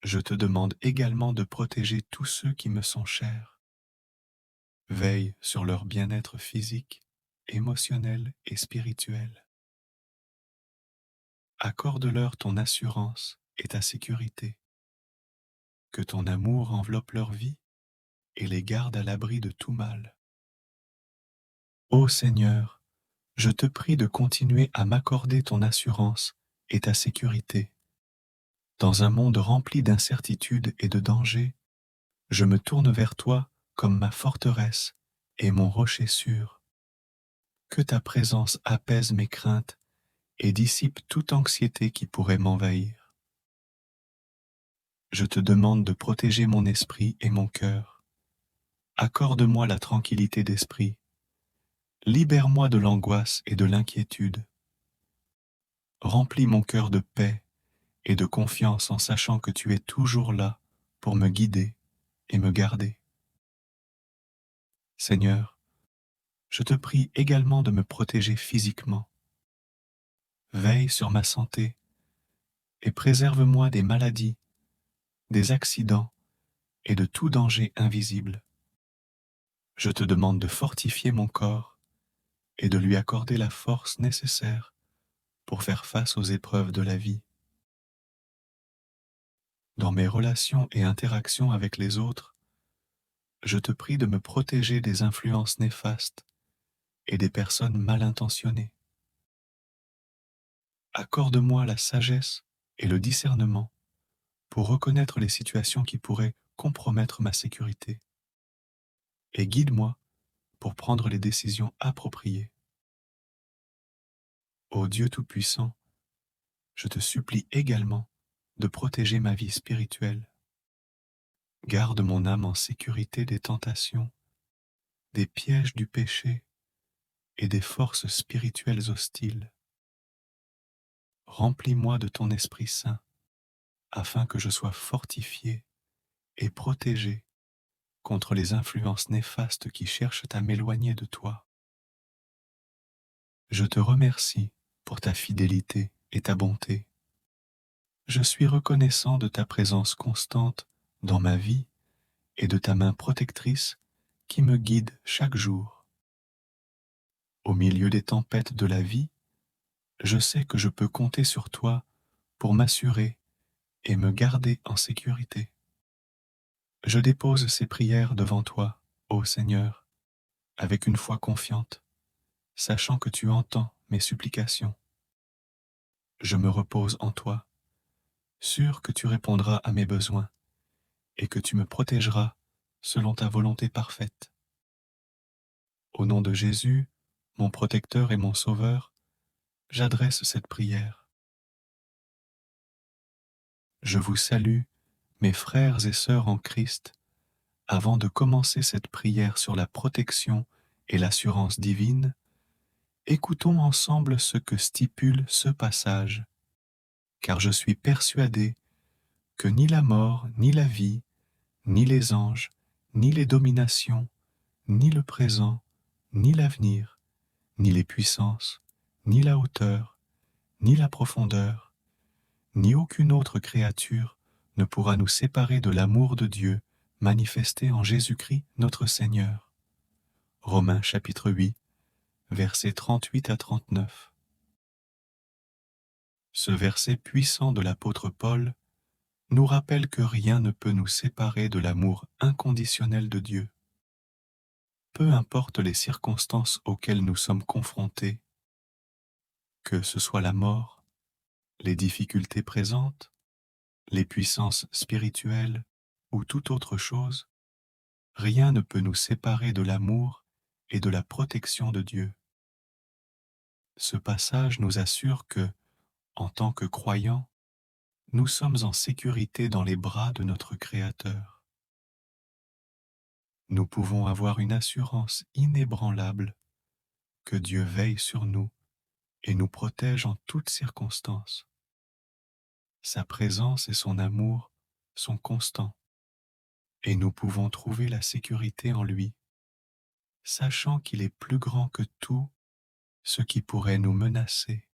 Je te demande également de protéger tous ceux qui me sont chers. Veille sur leur bien-être physique, émotionnel et spirituel. Accorde-leur ton assurance et ta sécurité. Que ton amour enveloppe leur vie et les garde à l'abri de tout mal. Ô Seigneur, je te prie de continuer à m'accorder ton assurance et ta sécurité. Dans un monde rempli d'incertitudes et de dangers, je me tourne vers toi comme ma forteresse et mon rocher sûr. Que ta présence apaise mes craintes et dissipe toute anxiété qui pourrait m'envahir. Je te demande de protéger mon esprit et mon cœur. Accorde-moi la tranquillité d'esprit. Libère-moi de l'angoisse et de l'inquiétude. Remplis mon cœur de paix et de confiance en sachant que tu es toujours là pour me guider et me garder. Seigneur, je te prie également de me protéger physiquement. Veille sur ma santé et préserve-moi des maladies, des accidents et de tout danger invisible. Je te demande de fortifier mon corps et de lui accorder la force nécessaire pour faire face aux épreuves de la vie. Dans mes relations et interactions avec les autres, je te prie de me protéger des influences néfastes et des personnes mal intentionnées. Accorde-moi la sagesse et le discernement pour reconnaître les situations qui pourraient compromettre ma sécurité. Et guide-moi pour prendre les décisions appropriées. Ô Dieu Tout-Puissant, je te supplie également de protéger ma vie spirituelle. Garde mon âme en sécurité des tentations, des pièges du péché et des forces spirituelles hostiles. Remplis-moi de ton Esprit Saint, afin que je sois fortifié et protégé contre les influences néfastes qui cherchent à m'éloigner de toi. Je te remercie pour ta fidélité et ta bonté. Je suis reconnaissant de ta présence constante dans ma vie et de ta main protectrice qui me guide chaque jour. Au milieu des tempêtes de la vie, je sais que je peux compter sur toi pour m'assurer et me garder en sécurité. Je dépose ces prières devant toi, ô Seigneur, avec une foi confiante, sachant que tu entends mes supplications. Je me repose en toi, sûr que tu répondras à mes besoins et que tu me protégeras selon ta volonté parfaite. Au nom de Jésus, mon protecteur et mon sauveur, j'adresse cette prière. Je vous salue, mes frères et sœurs en Christ, avant de commencer cette prière sur la protection et l'assurance divine. Écoutons ensemble ce que stipule ce passage, car je suis persuadé que ni la mort, ni la vie, ni les anges, ni les dominations, ni le présent, ni l'avenir, ni les puissances, ni la hauteur, ni la profondeur, ni aucune autre créature ne pourra nous séparer de l'amour de Dieu manifesté en Jésus-Christ notre Seigneur. Romains chapitre 8, versets 38 à 39. Ce verset puissant de l'apôtre Paul nous rappelle que rien ne peut nous séparer de l'amour inconditionnel de Dieu. Peu importe les circonstances auxquelles nous sommes confrontés, que ce soit la mort, les difficultés présentes, les puissances spirituelles ou toute autre chose, rien ne peut nous séparer de l'amour et de la protection de Dieu. Ce passage nous assure que, en tant que croyants, nous sommes en sécurité dans les bras de notre Créateur. Nous pouvons avoir une assurance inébranlable que Dieu veille sur nous et nous protège en toutes circonstances. Sa présence et son amour sont constants et nous pouvons trouver la sécurité en lui, sachant qu'il est plus grand que tout ce qui pourrait nous menacer.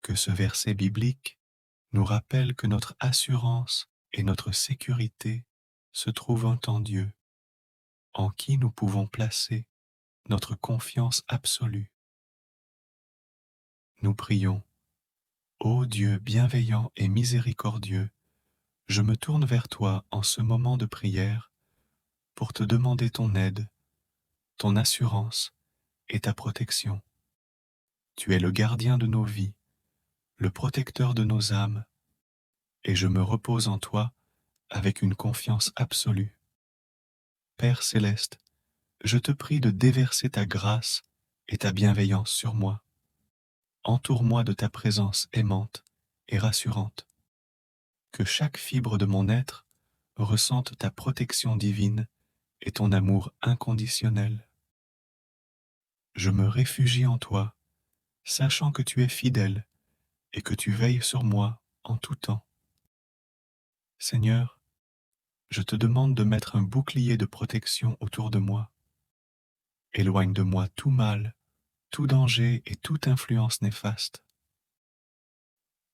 Que ce verset biblique nous rappelle que notre assurance et notre sécurité se trouvent en Dieu, en qui nous pouvons placer notre confiance absolue. Nous prions. Ô Dieu bienveillant et miséricordieux, je me tourne vers toi en ce moment de prière pour te demander ton aide, ton assurance et ta protection. Tu es le gardien de nos vies, le protecteur de nos âmes, et je me repose en toi avec une confiance absolue. Père céleste, je te prie de déverser ta grâce et ta bienveillance sur moi. Entoure-moi de ta présence aimante et rassurante. Que chaque fibre de mon être ressente ta protection divine et ton amour inconditionnel. Je me réfugie en toi, sachant que tu es fidèle et que tu veilles sur moi en tout temps. Seigneur, je te demande de mettre un bouclier de protection autour de moi. Éloigne de moi tout mal, tout danger et toute influence néfaste.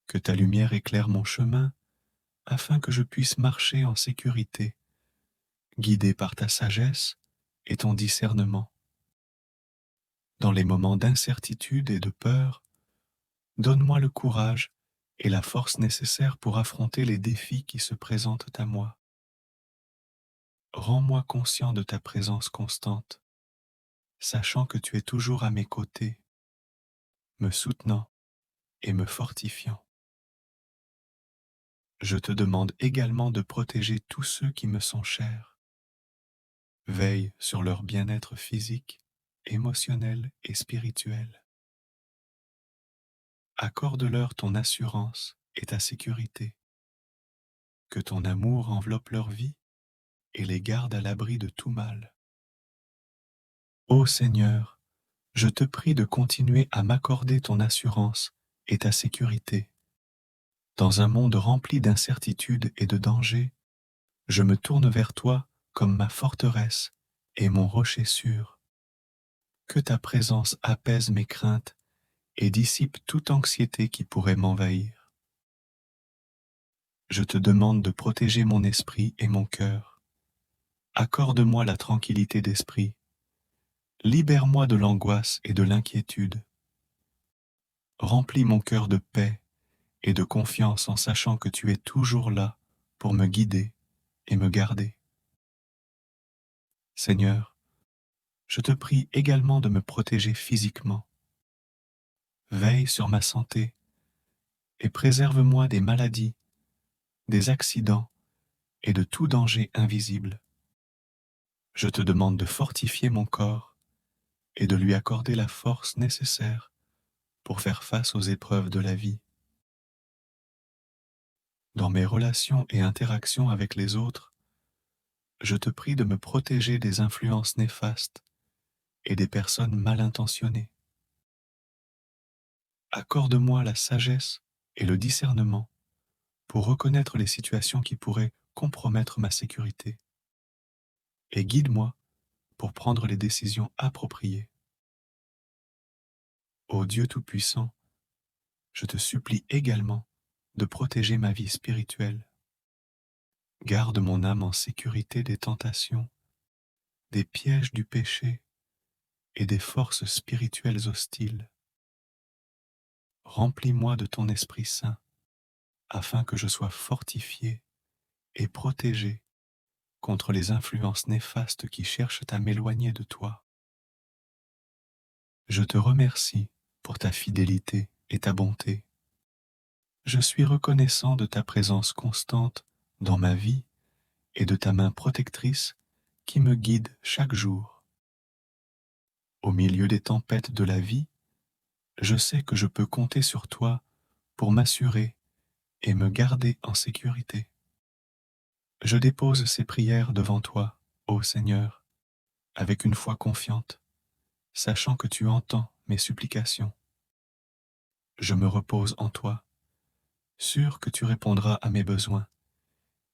Que ta lumière éclaire mon chemin afin que je puisse marcher en sécurité, guidé par ta sagesse et ton discernement. Dans les moments d'incertitude et de peur, donne-moi le courage et la force nécessaires pour affronter les défis qui se présentent à moi. Rends-moi conscient de ta présence constante, sachant que tu es toujours à mes côtés, me soutenant et me fortifiant. Je te demande également de protéger tous ceux qui me sont chers. Veille sur leur bien-être physique, émotionnel et spirituel. Accorde-leur ton assurance et ta sécurité. Que ton amour enveloppe leur vie et les garde à l'abri de tout mal. Ô Seigneur, je te prie de continuer à m'accorder ton assurance et ta sécurité. Dans un monde rempli d'incertitudes et de dangers, je me tourne vers toi comme ma forteresse et mon rocher sûr. Que ta présence apaise mes craintes et dissipe toute anxiété qui pourrait m'envahir. Je te demande de protéger mon esprit et mon cœur. Accorde-moi la tranquillité d'esprit. Libère-moi de l'angoisse et de l'inquiétude. Remplis mon cœur de paix et de confiance en sachant que tu es toujours là pour me guider et me garder. Seigneur, je te prie également de me protéger physiquement. Veille sur ma santé et préserve-moi des maladies, des accidents et de tout danger invisible. Je te demande de fortifier mon corps et de lui accorder la force nécessaire pour faire face aux épreuves de la vie. Dans mes relations et interactions avec les autres, je te prie de me protéger des influences néfastes et des personnes mal intentionnées. Accorde-moi la sagesse et le discernement pour reconnaître les situations qui pourraient compromettre ma sécurité. Et guide-moi pour prendre les décisions appropriées. Ô Dieu Tout-Puissant, je te supplie également de protéger ma vie spirituelle. Garde mon âme en sécurité des tentations, des pièges du péché et des forces spirituelles hostiles. Remplis-moi de ton Esprit Saint, afin que je sois fortifié et protégé contre les influences néfastes qui cherchent à m'éloigner de toi. Je te remercie pour ta fidélité et ta bonté. Je suis reconnaissant de ta présence constante dans ma vie et de ta main protectrice qui me guide chaque jour. Au milieu des tempêtes de la vie, je sais que je peux compter sur toi pour m'assurer et me garder en sécurité. Je dépose ces prières devant toi, ô Seigneur, avec une foi confiante, sachant que tu entends mes supplications. Je me repose en toi, sûr que tu répondras à mes besoins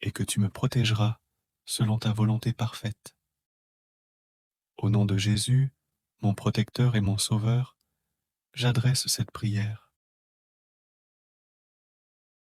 et que tu me protégeras selon ta volonté parfaite. Au nom de Jésus, mon protecteur et mon sauveur, j'adresse cette prière.